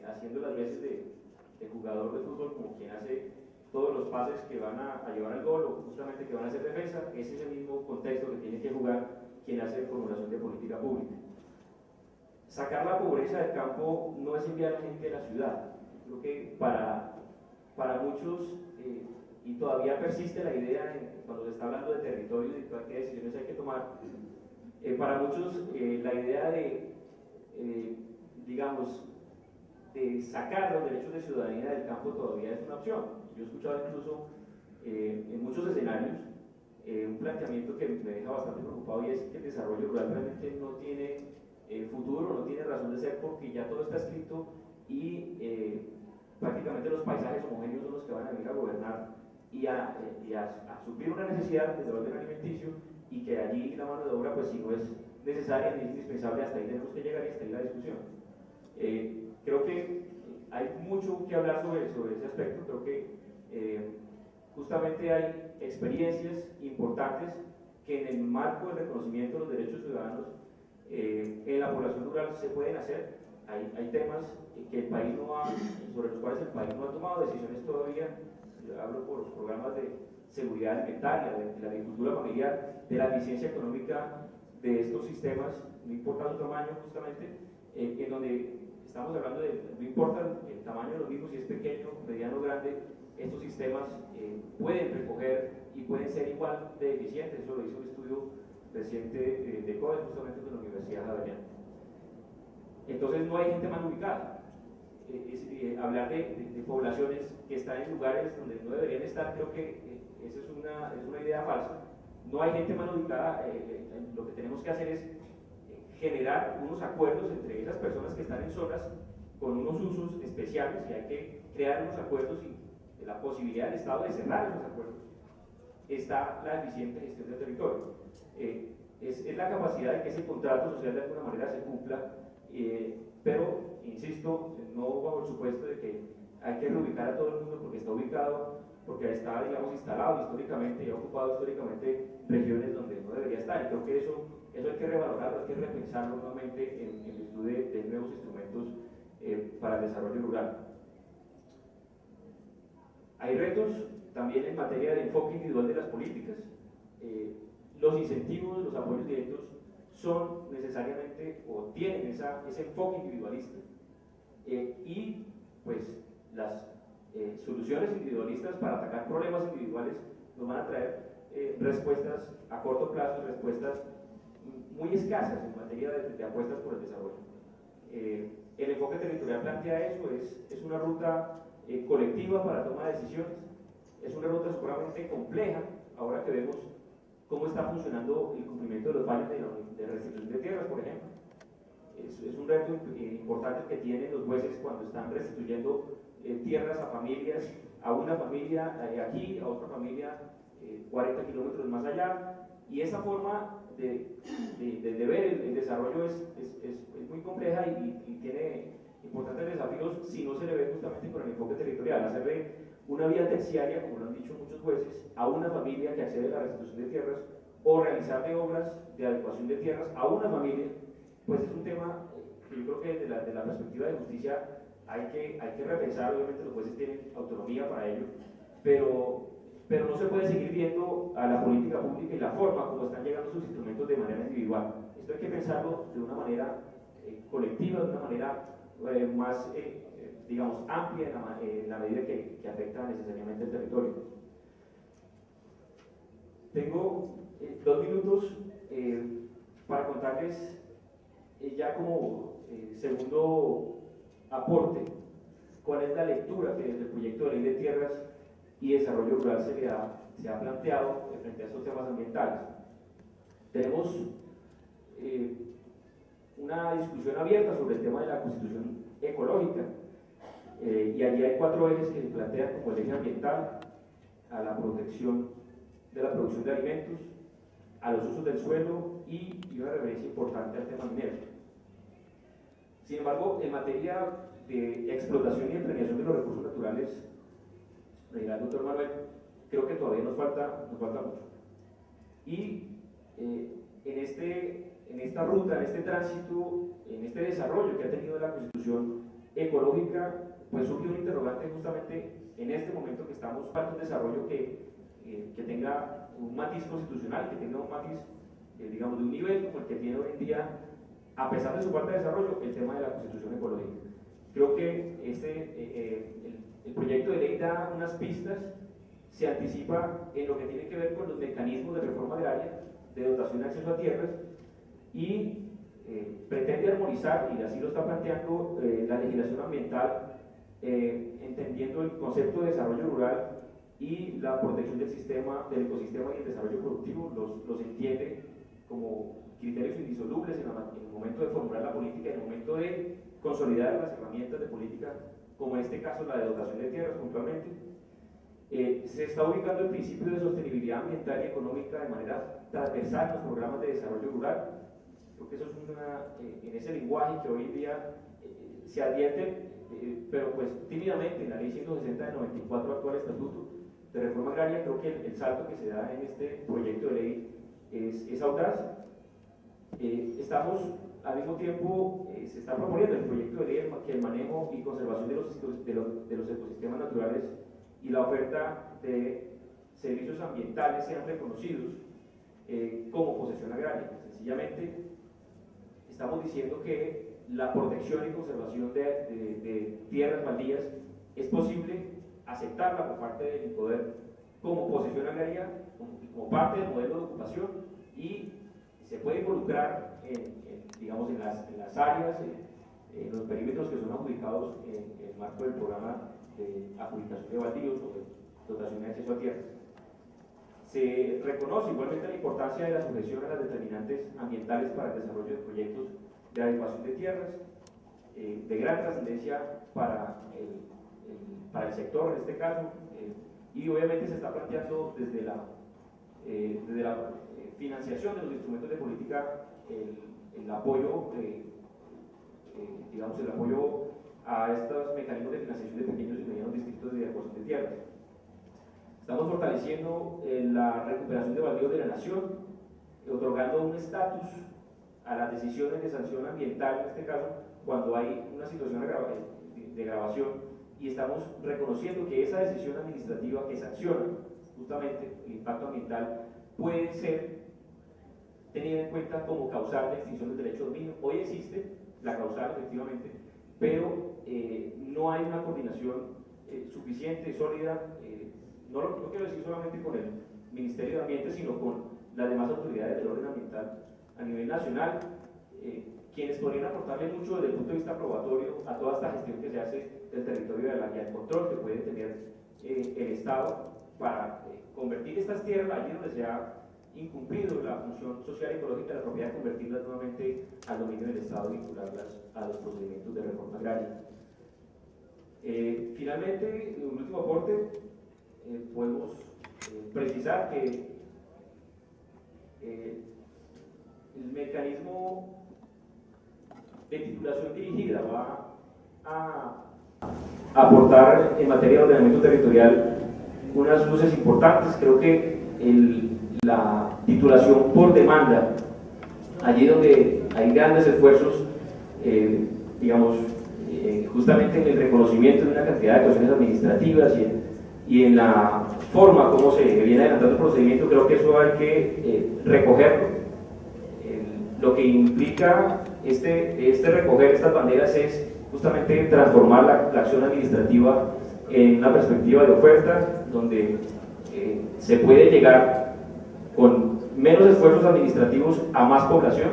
haciendo las veces de jugador de fútbol como quien hace todos los pases que van a llevar al gol o justamente que van a hacer defensa, ese es el mismo contexto que tiene que jugar quien hace formulación de política pública. Sacar la pobreza del campo no es enviar a la gente a la ciudad. Creo que para muchos, y todavía persiste la idea cuando se está hablando de territorio y de qué decisiones hay que tomar, para muchos la idea digamos, de sacar los derechos de ciudadanía del campo todavía es una opción. Yo he escuchado incluso en muchos escenarios un planteamiento que me deja bastante preocupado, y es que el desarrollo rural realmente no tiene futuro, no tiene razón de ser, porque ya todo está escrito y prácticamente los paisajes homogéneos son los que van a venir a gobernar y a suplir una necesidad de orden alimenticio, y que allí la mano de obra, pues si no es necesaria ni es indispensable, hasta ahí tenemos que llegar y hasta ahí la discusión. Creo que hay mucho que hablar sobre ese aspecto. Creo que justamente hay experiencias importantes que en el marco del reconocimiento de los derechos ciudadanos en la población rural se pueden hacer. Hay temas que el país sobre los cuales el país no ha tomado decisiones todavía. Hablo por programas de seguridad alimentaria, de la agricultura familiar, de la eficiencia económica de estos sistemas, no importa su tamaño justamente, en donde estamos hablando de, no importa el tamaño de los mismos, si es pequeño, mediano o grande, estos sistemas pueden recoger y pueden ser igual de eficientes. Eso lo hizo un estudio reciente de CODE, justamente de la Universidad Javeriana. Entonces no hay gente mal ubicada. Hablar de poblaciones que están en lugares donde no deberían estar, creo que esa es una idea falsa. No hay gente mal ubicada. Lo que tenemos que hacer es generar unos acuerdos entre esas personas que están en zonas con unos usos especiales, y hay que crear unos acuerdos, y la posibilidad del Estado de cerrar esos acuerdos está la eficiente gestión del territorio. Es la capacidad de que ese contrato social de alguna manera se cumpla, pero insisto, no bajo el supuesto de que hay que reubicar a todo el mundo porque está ubicado, porque está, digamos, instalado históricamente y ha ocupado históricamente regiones donde no debería estar. Y creo que eso hay que revalorarlo, hay que repensarlo nuevamente en virtud de nuevos instrumentos para el desarrollo rural. Hay retos también en materia de enfoque individual de las políticas. Los incentivos, los apoyos directos son necesariamente o tienen ese enfoque individualista, y pues las soluciones individualistas para atacar problemas individuales nos van a traer respuestas a corto plazo, respuestas muy escasas en materia de apuestas por el desarrollo. El enfoque territorial plantea eso, es una ruta colectiva para toma de decisiones, es una ruta seguramente compleja, ahora que vemos cómo está funcionando el cumplimiento de los fallos de restitución de tierras, por ejemplo. Es un reto importante que tienen los jueces cuando están restituyendo tierras a familias, a una familia aquí, a otra familia 40 kilómetros más allá, y esa forma de ver el desarrollo es muy compleja y tiene importantes desafíos si no se le ve justamente con el enfoque territorial, hacerle una vía terciaria, como lo han dicho muchos jueces, a una familia que accede a la restitución de tierras o realizarle obras de adecuación de tierras a una familia, pues es un tema que yo creo que desde la perspectiva de justicia hay que repensar. Obviamente los jueces tienen autonomía para ello, pero no se puede seguir viendo a la política pública y la forma como están llegando sus instrumentos de manera individual. Esto hay que pensarlo de una manera colectiva, de una manera más, digamos, amplia en la medida que afecta necesariamente el territorio. Tengo 2 minutos para contarles ya como segundo aporte cuál es la lectura que desde el proyecto de ley de tierras y desarrollo rural se ha planteado frente a estos temas ambientales. Tenemos una discusión abierta sobre el tema de la constitución ecológica, y allí hay 4 ejes que se plantean como el eje ambiental, a la protección de la producción de alimentos, a los usos del suelo y una referencia importante al tema minero. Sin embargo, en materia de explotación y empleación de los recursos naturales, lo dirá el doctor Manuel, creo que todavía nos falta mucho. Y en esta ruta, en este tránsito, en este desarrollo que ha tenido la Constitución ecológica, pues surge un interrogante justamente en este momento que estamos para un desarrollo que tenga un matiz constitucional, que tenga un matiz, digamos, de un nivel como el que tiene hoy en día, a pesar de su falta de desarrollo, el tema de la Constitución ecológica. Creo que el proyecto de ley da unas pistas, se anticipa en lo que tiene que ver con los mecanismos de reforma agraria, de dotación de acceso a tierras, y pretende armonizar, y así lo está planteando, la legislación ambiental, entendiendo el concepto de desarrollo rural y la protección del ecosistema y el desarrollo productivo, los entiende como criterios indisolubles en el momento de formular la política, en el momento de consolidar las herramientas de política, como en este caso la de dotación de tierras puntualmente. Se está ubicando el principio de sostenibilidad ambiental y económica de manera transversal en los programas de desarrollo rural. Creo que eso es en ese lenguaje que hoy en día se advierte, pero pues tímidamente en la ley 160 del 94 actual estatuto de reforma agraria. Creo que el salto que se da en este proyecto de ley es audaz. Estamos al mismo tiempo, se está proponiendo el proyecto de ley que el manejo y conservación de los ecosistemas naturales y la oferta de servicios ambientales sean reconocidos como posesión agraria. Sencillamente estamos diciendo que la protección y conservación de tierras baldías es posible aceptarla por parte del poder como posesión agraria, como parte del modelo de ocupación, y se puede involucrar digamos, en las áreas, en los perímetros que son adjudicados en el marco del programa de adjudicación de baldíos o de dotación de acceso a tierras. Se reconoce igualmente la importancia de la sujeción a las determinantes ambientales para el desarrollo de proyectos de adecuación de tierras, de gran trascendencia para el sector en este caso, y obviamente se está planteando desde la financiación de los instrumentos de política el apoyo, digamos, el apoyo a estos mecanismos de financiación de pequeños y medianos distritos de adecuación de tierras. Estamos fortaleciendo la recuperación de baldíos de la nación, otorgando un estatus a las decisiones de sanción ambiental, en este caso, cuando hay una situación de gravación, y estamos reconociendo que esa decisión administrativa que sanciona justamente el impacto ambiental puede ser tenida en cuenta como causal de extinción del derecho al dominio. Hoy existe la causal, efectivamente, pero no hay una coordinación suficiente, sólida, no quiero decir solamente con el Ministerio de Ambiente, sino con las demás autoridades del orden ambiental a nivel nacional, quienes podrían aportarle mucho desde el punto de vista probatorio a toda esta gestión que se hace del territorio de la guía, el control que puede tener el Estado para convertir estas tierras allí donde se ha incumplido la función social y ecológica de la propiedad, convertirlas nuevamente al dominio del Estado y vincularlas a los procedimientos de reforma agraria. Finalmente, un último aporte, podemos precisar que el mecanismo de titulación dirigida va a aportar en materia de ordenamiento territorial unas luces importantes. Creo que la titulación por demanda, allí donde hay grandes esfuerzos, digamos, justamente en el reconocimiento de una cantidad de actuaciones administrativas y en la forma como se viene adelantando el procedimiento, creo que eso hay que recogerlo. Lo que implica este recoger estas banderas es justamente transformar la acción administrativa en una perspectiva de oferta, donde se puede llegar con menos esfuerzos administrativos a más población,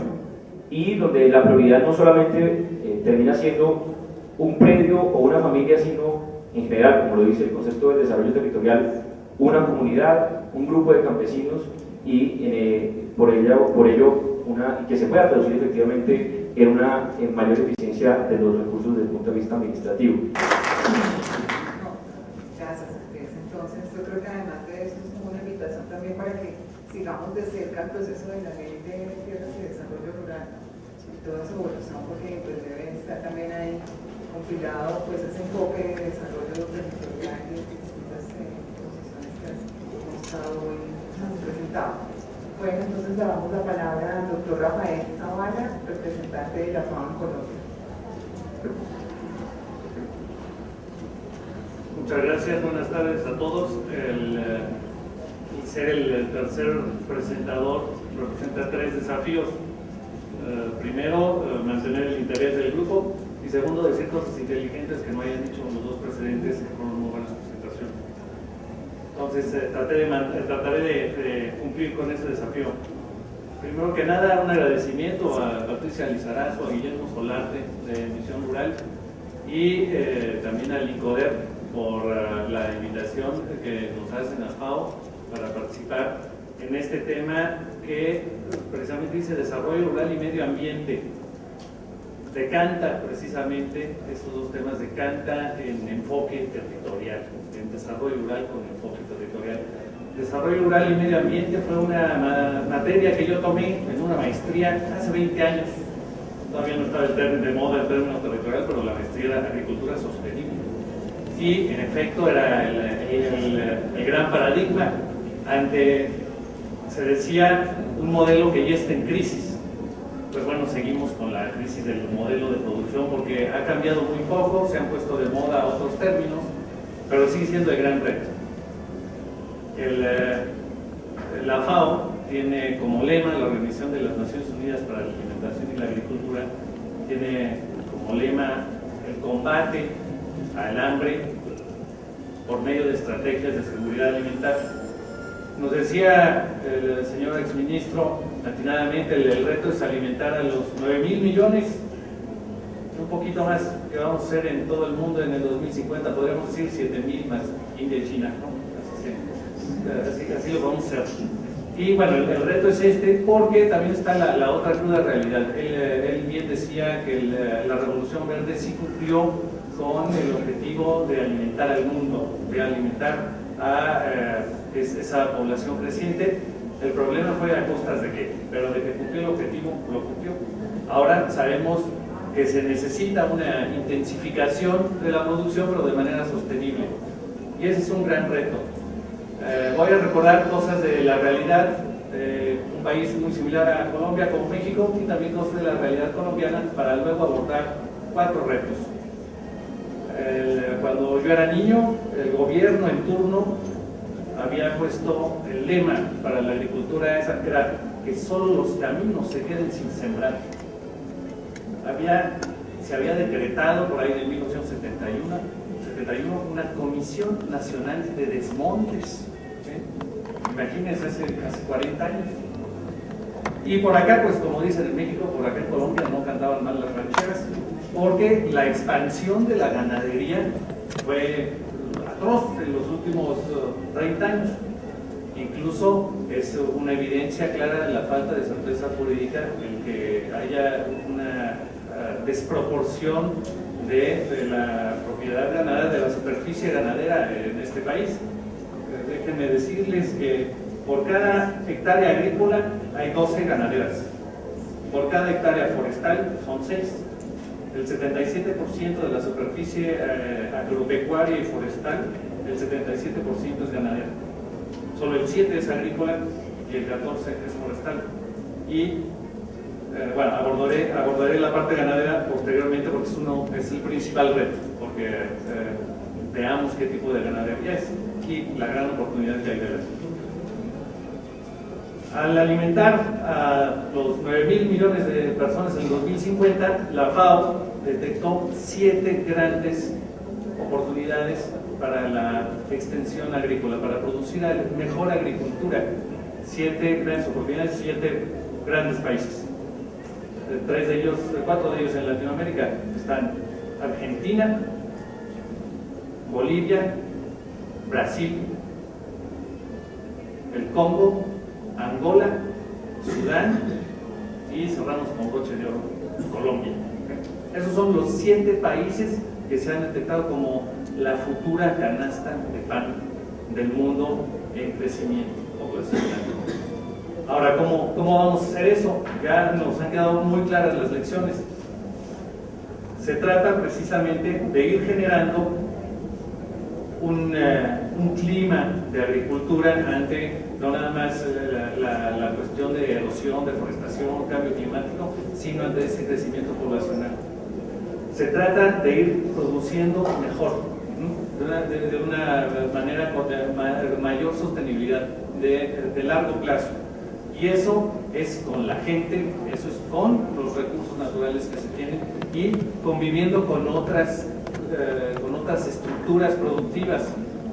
y donde la prioridad no solamente termina siendo un predio o una familia, sino en general, como lo dice el concepto del desarrollo territorial, una comunidad, un grupo de campesinos, y por ello y que se pueda traducir efectivamente en una mayor eficiencia de los recursos desde el punto de vista administrativo. Gracias, Andrés. Entonces, yo creo que además de eso es una invitación también para que sigamos de cerca el proceso de la ley de tierras y desarrollo rural y toda su evolución, porque pues, debe estar también ahí compilado pues, ese enfoque de desarrollo territorial y distintas posiciones que hemos estado hoy presentando. Bueno, entonces le damos la palabra al doctor Rafael Zavala, representante de la FAO en Colombia. Muchas gracias, buenas tardes a todos. Ser el tercer presentador representa tres desafíos. Primero, mantener el interés del grupo, y segundo, decir cosas inteligentes que no hayan dicho los dos precedentes, que fueron muy buenas presentaciones. Entonces, trataré de cumplir con ese desafío. Primero que nada, un agradecimiento a Patricia Lizarazo, a Guillermo Solarte de Misión Rural, y también al INCODER por la invitación que nos hacen a FAO para participar en este tema que precisamente dice desarrollo rural y medio ambiente. Decanta precisamente, estos dos temas decanta en enfoque territorial, en desarrollo rural con enfoque territorial. Desarrollo rural y medio ambiente fue una materia que yo tomé en una maestría hace 20 años. Todavía no estaba de moda el término territorial, pero la maestría era agricultura sostenible. Sí, en efecto, era el gran paradigma ante, se decía, un modelo que ya está en crisis. Pues bueno, seguimos con la crisis del modelo de producción porque ha cambiado muy poco, se han puesto de moda otros términos, pero sigue siendo el gran reto. La FAO tiene como lema, la Organización de las Naciones Unidas para la Alimentación y la Agricultura, tiene como lema el combate al hambre por medio de estrategias de seguridad alimentaria. Nos decía el señor exministro atinadamente, el reto es alimentar a los 9.000 millones, un poquito más que vamos a hacer en todo el mundo en el 2050, podríamos decir 7.000 más India y China, ¿no? Así lo vamos a hacer. Y bueno, el reto es este, porque también está la otra cruda realidad. Él bien decía que la Revolución Verde sí cumplió con el objetivo de alimentar al mundo, de alimentar a esa población creciente. El problema fue a costas de qué, pero de que cumplió el objetivo, lo cumplió. Ahora sabemos que se necesita una intensificación de la producción, pero de manera sostenible. Y ese es un gran reto. Voy a recordar cosas de la realidad de un país muy similar a Colombia como México, y también cosas de la realidad colombiana, para luego abordar 4 retos. Cuando yo era niño, el gobierno en turno había puesto el lema para la agricultura, era que solo los caminos se queden sin sembrar. Se había decretado por ahí en 1971 una Comisión Nacional de Desmontes, imagínense, hace 40 años. Y por acá, pues como dicen en México, por acá en Colombia no cantaban mal las rancheras, porque la expansión de la ganadería fue atroz en los últimos 30 años. Incluso es una evidencia clara de la falta de certeza jurídica el que haya una desproporción de la propiedad ganadera, de la superficie ganadera en este país. Déjenme decirles que por cada hectárea agrícola hay 12 ganaderas, por cada hectárea forestal son 6. El 77% de la superficie agropecuaria y forestal, el 77% es ganadera. Solo el 7 es agrícola y el 14 es forestal. Y bueno, abordaré la parte ganadera posteriormente porque es el principal reto, porque veamos qué tipo de ganadería es y la gran oportunidad que hay de eso. Al alimentar a los 9.000 millones de personas en 2050, la FAO detectó 7 grandes oportunidades para la extensión agrícola, para producir mejor agricultura. 7 grandes oportunidades, 7 grandes países. 4 de ellos en Latinoamérica están Argentina, Bolivia, Brasil, el Congo, Angola, Sudán y cerramos con broche de oro, Colombia. Esos son los 7 países que se han detectado como la futura canasta de pan del mundo en crecimiento poblacional. Ahora, ¿cómo vamos a hacer eso? Ya nos han quedado muy claras las lecciones. Se trata precisamente de ir generando un clima de agricultura ante no nada más la cuestión de erosión, deforestación, cambio climático, sino ante ese crecimiento poblacional. Se trata de ir produciendo mejor, de una manera con mayor sostenibilidad, de largo plazo. Y eso es con la gente, eso es con los recursos naturales que se tienen y conviviendo con otras estructuras productivas.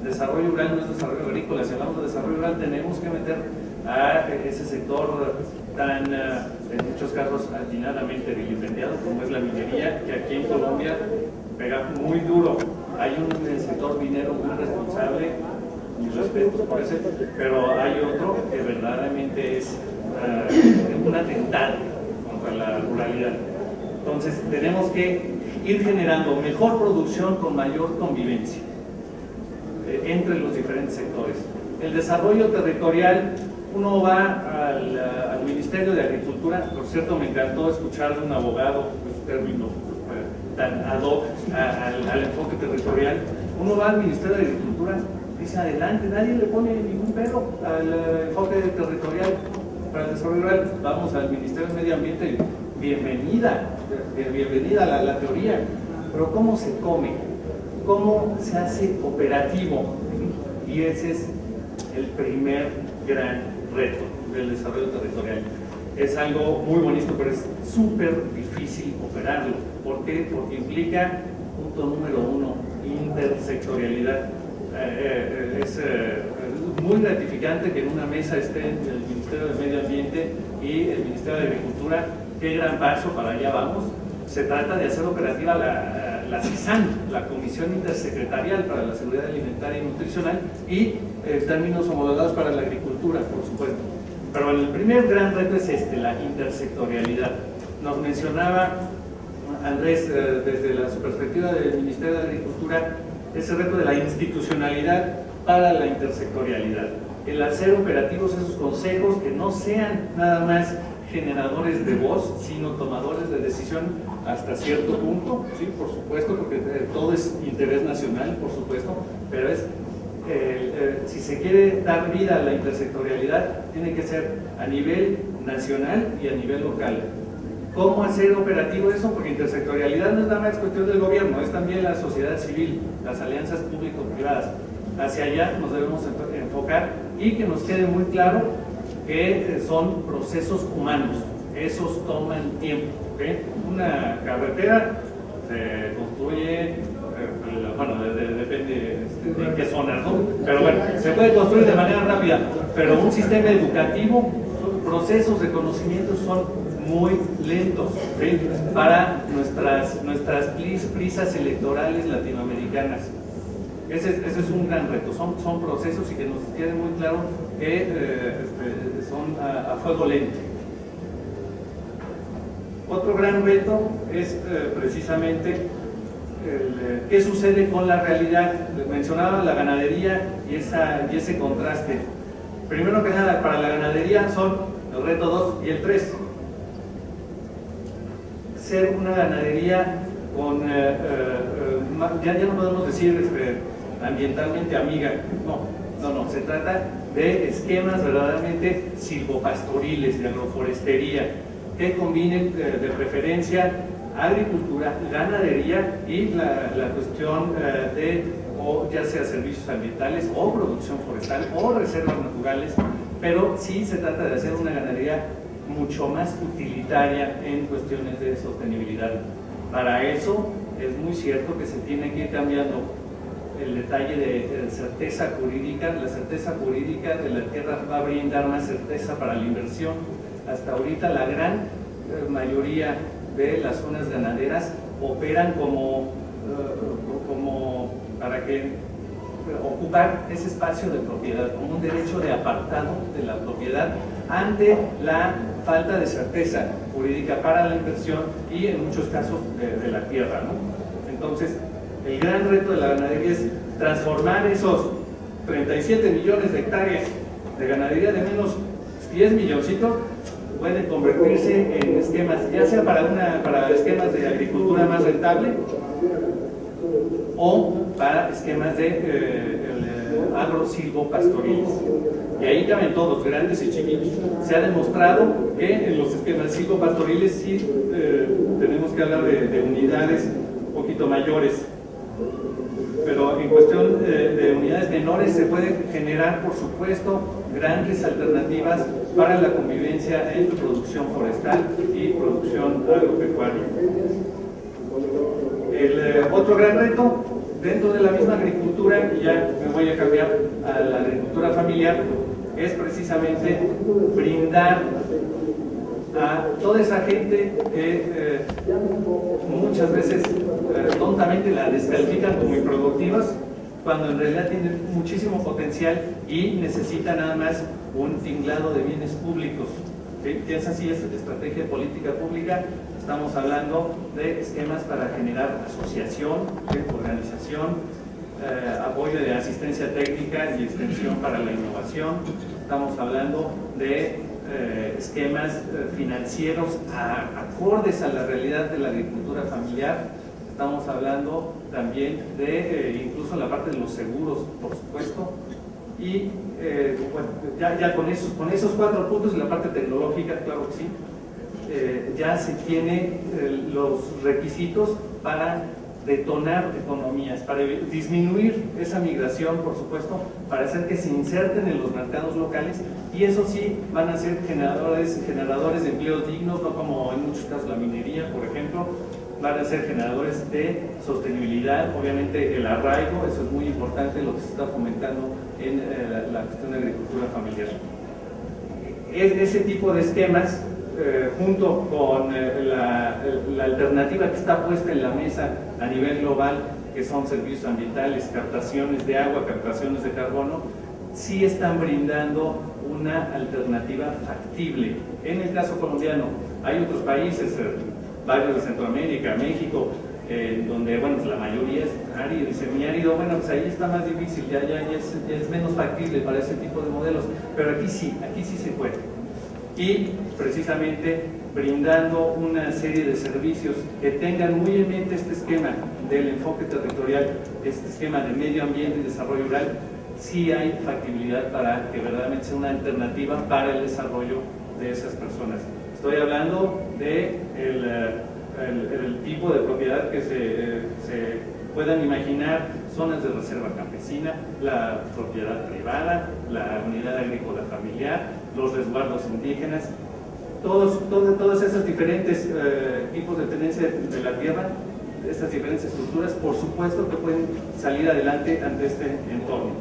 Desarrollo rural no es desarrollo agrícola. Si hablamos de desarrollo rural, tenemos que meter a ese sector tan, en muchos casos, atinadamente vilipendiado como es la minería, que aquí en Colombia pega muy duro. Hay un sector minero muy responsable, mis respetos por ese, pero hay otro que verdaderamente es un atentado contra la ruralidad. Entonces tenemos que ir generando mejor producción con mayor convivencia entre los diferentes sectores. El desarrollo territorial, uno va al Ministerio de Agricultura, por cierto me encantó escuchar de un abogado, pues, término tan ad hoc al enfoque territorial. Uno va al Ministerio de Agricultura, dice adelante, nadie le pone ningún pero al enfoque territorial para el desarrollo rural. Vamos al Ministerio de Medio Ambiente, bienvenida a la teoría, pero ¿cómo se come? ¿Cómo se hace operativo? Y ese es el primer gran reto del desarrollo territorial. Es algo muy bonito, pero es súper difícil operarlo. ¿Por qué? Porque implica, punto número 1, intersectorialidad. Es muy gratificante que en una mesa estén el Ministerio de Medio Ambiente y el Ministerio de Agricultura. Qué gran paso, para allá vamos. Se trata de hacer operativa la CISAN, la Comisión Intersecretarial para la Seguridad Alimentaria y Nutricional, y términos homologados para la agricultura, por supuesto. Pero el primer gran reto es la intersectorialidad. Nos mencionaba Andrés, desde su perspectiva del Ministerio de Agricultura, ese reto de la institucionalidad para la intersectorialidad. El hacer operativos esos consejos que no sean nada más generadores de voz, sino tomadores de decisión hasta cierto punto, sí, por supuesto, porque todo es interés nacional, por supuesto, pero si se quiere dar vida a la intersectorialidad, tiene que ser a nivel nacional y a nivel local. ¿Cómo hacer operativo eso? Porque intersectorialidad no es nada más cuestión del gobierno, es también la sociedad civil, las alianzas público-privadas. Hacia allá nos debemos enfocar y que nos quede muy claro que son procesos humanos, esos toman tiempo. ¿Okay? Una carretera se construye bueno, depende de qué zonas, ¿no? Pero bueno, se puede construir de manera rápida, pero un sistema educativo, procesos de conocimiento son muy lentos, ¿sí? Para nuestras prisas electorales latinoamericanas. Ese es un gran reto, son procesos y que nos quede muy claro que son a fuego lento. Otro gran reto es precisamente qué sucede con la realidad. Mencionaba la ganadería y ese contraste. Primero que nada, para la ganadería son el reto 2 y el 3. Ser una ganadería con, ya no podemos decir ambientalmente amiga, no, se trata de esquemas verdaderamente silvopastoriles, de agroforestería, que combinen de preferencia agricultura, ganadería y la cuestión de, o ya sea servicios ambientales o producción forestal o reservas naturales, pero sí se trata de hacer una ganadería mucho más utilitaria en cuestiones de sostenibilidad. Para eso es muy cierto que se tiene que ir cambiando el detalle de certeza jurídica. La certeza jurídica de la tierra va a brindar más certeza para la inversión. Hasta ahorita la gran mayoría de las zonas ganaderas operan como para que ocupar ese espacio de propiedad, como un derecho de apartado de la propiedad ante la falta de certeza jurídica para la inversión y en muchos casos de la tierra, ¿no? Entonces, el gran reto de la ganadería es transformar esos 37 millones de hectáreas de ganadería de menos 10 milloncitos, pueden convertirse en esquemas, ya sea para esquemas de agricultura más rentable o para esquemas de agrosilvopastoriles. Y ahí caben todos, grandes y chiquitos. Se ha demostrado que en los esquemas silvopastoriles sí tenemos que hablar de unidades un poquito mayores. Pero en cuestión de unidades menores se pueden generar, por supuesto, grandes alternativas para la convivencia entre producción forestal y producción agropecuaria. El otro gran reto dentro de la misma agricultura, y ya me voy a cambiar a la agricultura familiar, es precisamente brindar a toda esa gente que muchas veces tontamente la descalifican como improductivas, cuando en realidad tienen muchísimo potencial y necesitan nada más un tinglado de bienes públicos. ¿Sí? ¿Qué es así? Es estrategia de política pública. Estamos hablando de esquemas para generar asociación, organización, apoyo de asistencia técnica y extensión para la innovación. Estamos hablando de esquemas financieros acordes a la realidad de la agricultura familiar. Estamos hablando también de incluso la parte de los seguros, por supuesto. Y bueno, ya con esos 4 puntos, y la parte tecnológica, claro que sí, ya se tiene los requisitos para detonar economías, para disminuir esa migración, por supuesto, para hacer que se inserten en los mercados locales, y eso sí van a ser generadores de empleos dignos, no como en muchos casos la minería, por ejemplo. Van a ser generadores de sostenibilidad, obviamente el arraigo, eso es muy importante, lo que se está fomentando en la cuestión de agricultura familiar. Ese tipo de esquemas, junto con la alternativa que está puesta en la mesa a nivel global, que son servicios ambientales, captaciones de agua, captaciones de carbono, sí están brindando una alternativa factible. En el caso colombiano, hay otros países, varios de Centroamérica, México, donde bueno, pues la mayoría es árido y semiárido. Bueno, pues ahí está más difícil, ya es menos factible para ese tipo de modelos, pero aquí sí se puede. Y precisamente brindando una serie de servicios que tengan muy en mente este esquema del enfoque territorial, este esquema de medio ambiente y desarrollo rural, sí hay factibilidad para que verdaderamente sea una alternativa para el desarrollo de esas personas. Estoy hablando de el tipo de propiedad que se puedan imaginar, zonas de reserva campesina, la propiedad privada, la unidad agrícola familiar, los resguardos indígenas, todos esos diferentes tipos de tenencia de la tierra estas diferentes estructuras, por supuesto que pueden salir adelante ante este entorno.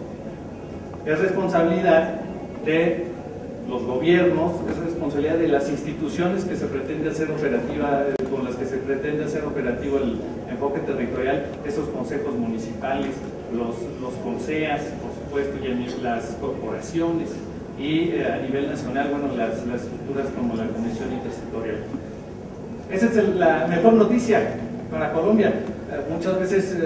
Es responsabilidad de los gobiernos, es responsabilidad de las instituciones que se pretende hacer operativa, con las que se pretende hacer operativo el enfoque territorial, esos consejos municipales, los CONSEAS, por supuesto, y las corporaciones, y a nivel nacional, bueno, las estructuras como la Comisión Intersectorial. Esa es la mejor noticia para Colombia. Muchas veces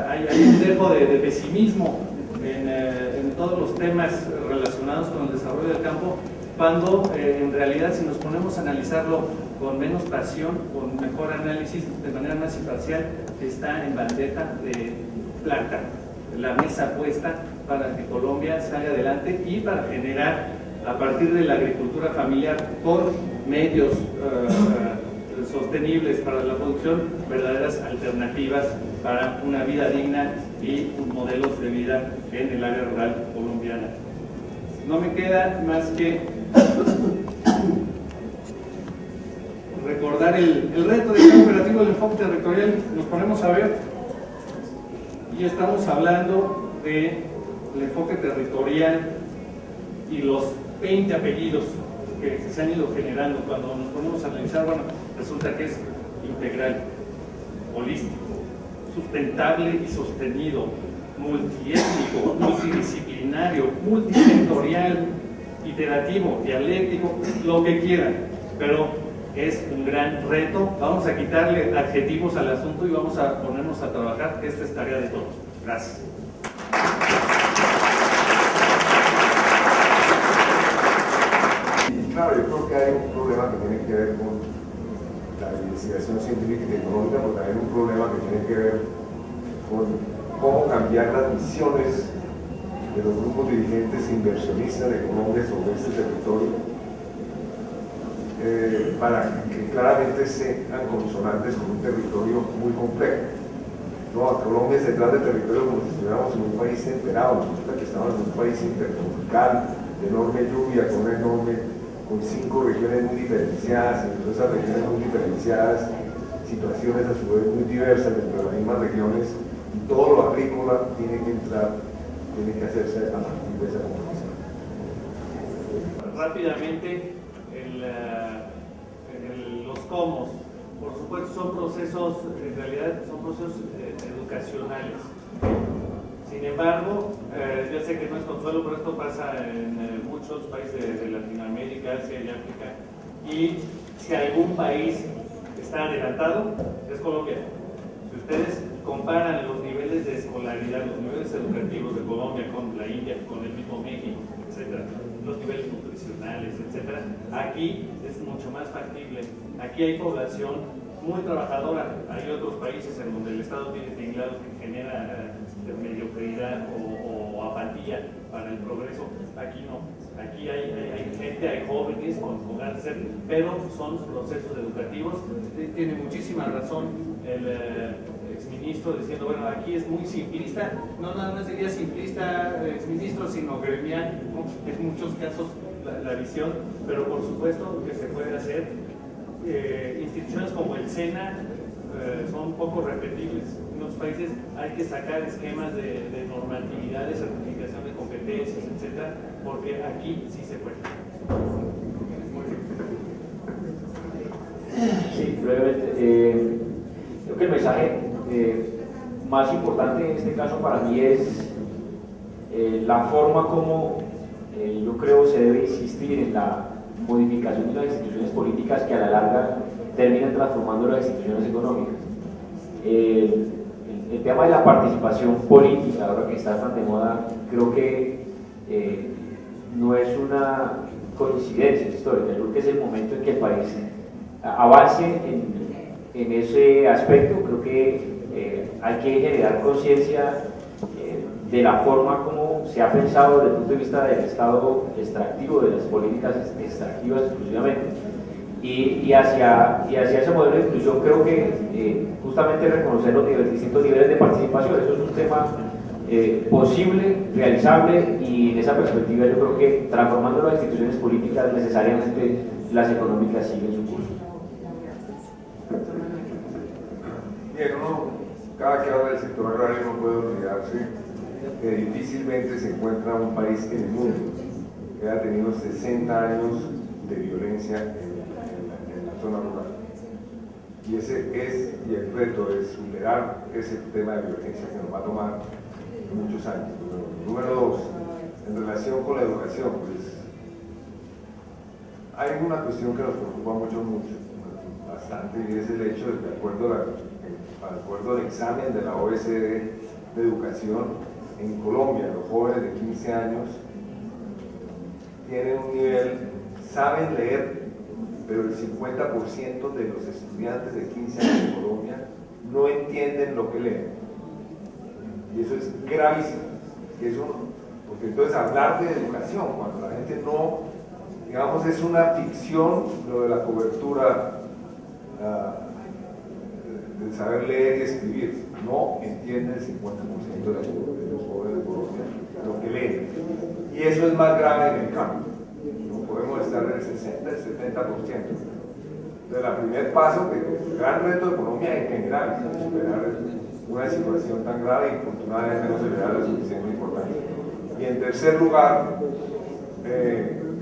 hay un dejo de pesimismo en todos los temas relacionados con el desarrollo del campo, cuando en realidad, si nos ponemos a analizarlo con menos pasión, con mejor análisis, de manera más imparcial, está en bandeja de plata, la mesa puesta para que Colombia salga adelante y para generar, a partir de la agricultura familiar, por medios sostenibles para la producción, verdaderas alternativas para una vida digna y modelos de vida en el área rural colombiana. No me queda más que recordar el reto de cada operativo del enfoque territorial. Nos ponemos a ver y estamos hablando del enfoque territorial y los 20 apellidos que se han ido generando. Cuando nos ponemos a analizar, bueno, resulta que es integral, holístico, sustentable y sostenido, multiétnico, multidisciplinario, multisectorial, iterativo, dialéctico, lo que quieran, pero es un gran reto. Vamos a quitarle adjetivos al asunto y vamos a ponernos a trabajar. Esta es tarea de todos. Gracias. Claro, yo creo que hay un problema que tiene que ver con la investigación científica y tecnológica, pero también un problema que tiene que ver con cómo cambiar las misiones de los grupos dirigentes inversionistas de Colombia sobre este territorio, para que claramente sean consonantes con un territorio muy complejo. No, Colombia se trata de territorio como si estuviéramos en un país temperado, resulta que estamos en un país intertropical, de enorme lluvia, con 5 regiones muy diferenciadas, en esas regiones muy diferenciadas, situaciones a su vez muy diversas dentro de las mismas regiones, y todo lo agrícola tiene que entrar, tiene que hacerse a partir de esa composición. Rápidamente, los cómo, por supuesto, son procesos, en realidad son procesos educacionales. Sin embargo, yo sé que no es consuelo, pero esto pasa en muchos países de Latinoamérica, Asia y África, y si algún país está adelantado, es Colombia. Si ustedes comparan los niveles de escolaridad, los niveles educativos de Colombia con la India, con el mismo México, etcétera, los niveles nutricionales, etcétera, aquí es mucho más factible. Aquí hay población muy trabajadora. Hay otros países en donde el Estado tiene tinglados que genera mediocridad o apatía para el progreso. Aquí no. Aquí hay gente, hay jóvenes con ganas de ser, pero son procesos educativos. Tiene muchísima razón el exministro diciendo, bueno, aquí es muy simplista. No nada más diría simplista exministro, sino gremial, ¿no? En muchos casos la visión, pero por supuesto que se puede hacer. Instituciones como el SENA son poco repetibles. En otros países hay que sacar esquemas de normatividad, de certificación de competencias, etcétera, porque aquí sí se puede. Sí, brevemente. Creo que el mensaje más importante en este caso para mí es la forma como yo creo se debe insistir en la modificación de las instituciones políticas que a la larga terminan transformando las instituciones económicas. El tema de la participación política, ahora que está tan de moda, creo que no es una coincidencia histórica. Creo que es el momento en que el país avance en ese aspecto. Creo que hay que generar conciencia de la forma como se ha pensado desde el punto de vista del Estado extractivo, de las políticas extractivas exclusivamente, y hacia ese modelo de inclusión. Creo que justamente reconocer los distintos niveles de participación, eso es un tema posible, realizable, y en esa perspectiva yo creo que transformando las instituciones políticas necesariamente las económicas siguen su curso. Bien, cada que habla del sector agrario no puede olvidarse que difícilmente se encuentra un país en el mundo que haya tenido 60 años de violencia en la zona rural. Y y el reto es superar ese tema de violencia que nos va a tomar muchos años. Número 2, en relación con la educación, pues hay una cuestión que nos preocupa bastante, y es el hecho de que de acuerdo al examen de la OECD de educación, en Colombia los jóvenes de 15 años tienen un nivel, saben leer, pero el 50% de los estudiantes de 15 años en Colombia no entienden lo que leen. Y eso es gravísimo. Porque entonces hablar de educación, cuando la gente no, digamos, es una ficción lo de la cobertura del saber leer y escribir, no entiende el 50% de los jóvenes de Colombia lo que leen. Y eso es más grave en el campo. No podemos estar en el 60, el 70%. Entonces, el primer paso, que es el gran reto de Colombia en general, es superar una situación tan grave y afortunadamente no se le da la suficiente importancia. Y en tercer lugar,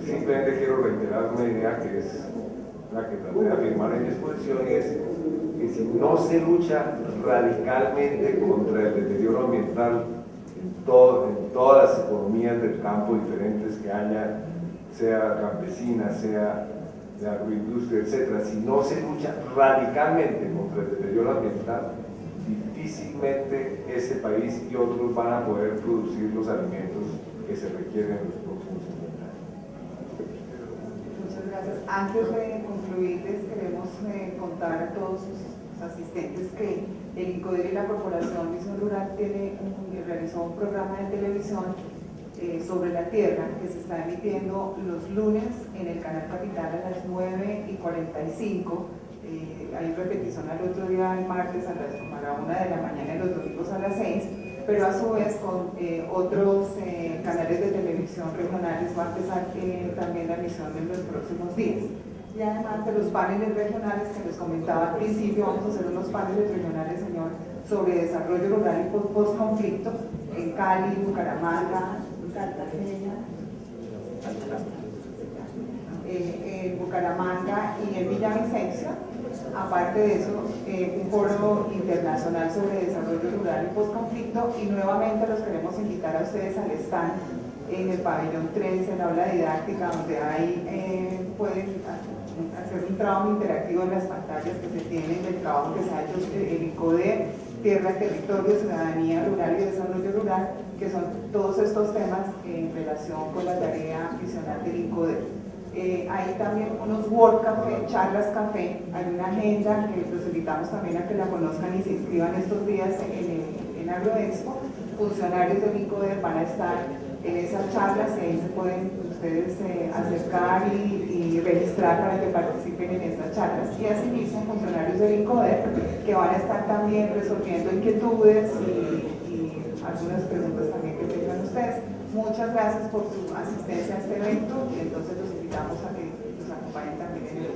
simplemente quiero reiterar una idea que es la que traté de afirmar en mi exposición, y es que si no se lucha radicalmente contra el deterioro ambiental en todas las economías del campo diferentes que haya, sea campesina, sea de agroindustria, etc., si no se lucha radicalmente contra el deterioro ambiental, difícilmente ese país y otros van a poder producir los alimentos que se requieren en los próximos 50 años. Muchas gracias. Antes de concluir, les queremos contar a todos sus asistentes que el INCODER y la Corporación Visión Rural realizó un programa de televisión sobre la tierra que se está emitiendo los lunes en el canal Capital a las 9:45. Hay repetición al otro día, el martes a la 1 de la mañana y los domingos a las 6, pero a su vez con otros canales de televisión regionales va a empezar también la emisión en los próximos días. Y además de los paneles regionales que les comentaba al principio, vamos a hacer unos paneles regionales, señor, sobre desarrollo rural y post-conflicto en Cali, Bucaramanga, Cartagena, Bucaramanga y en Villavicencio. Aparte de eso, un foro internacional sobre desarrollo rural y postconflicto, y nuevamente los queremos invitar a ustedes al stand en el pabellón 3, en la aula didáctica, donde ahí pueden hacer un trabajo interactivo en las pantallas que se tienen del trabajo que se ha hecho el INCODER, Tierra, Territorio, Ciudadanía Rural y Desarrollo Rural, que son todos estos temas en relación con la tarea misional del INCODER. Hay también unos World Café, charlas café, hay una agenda que los invitamos también a que la conozcan y se inscriban estos días en Agroexpo. Funcionarios del INCODER van a estar en esas charlas y ahí se pueden ustedes acercar y registrar para que participen en estas charlas. Y asimismo funcionarios del INCODER que van a estar también resolviendo inquietudes y algunas preguntas también que tengan ustedes. Muchas gracias por su asistencia a este evento y entonces los invitamos a que nos acompañen también en el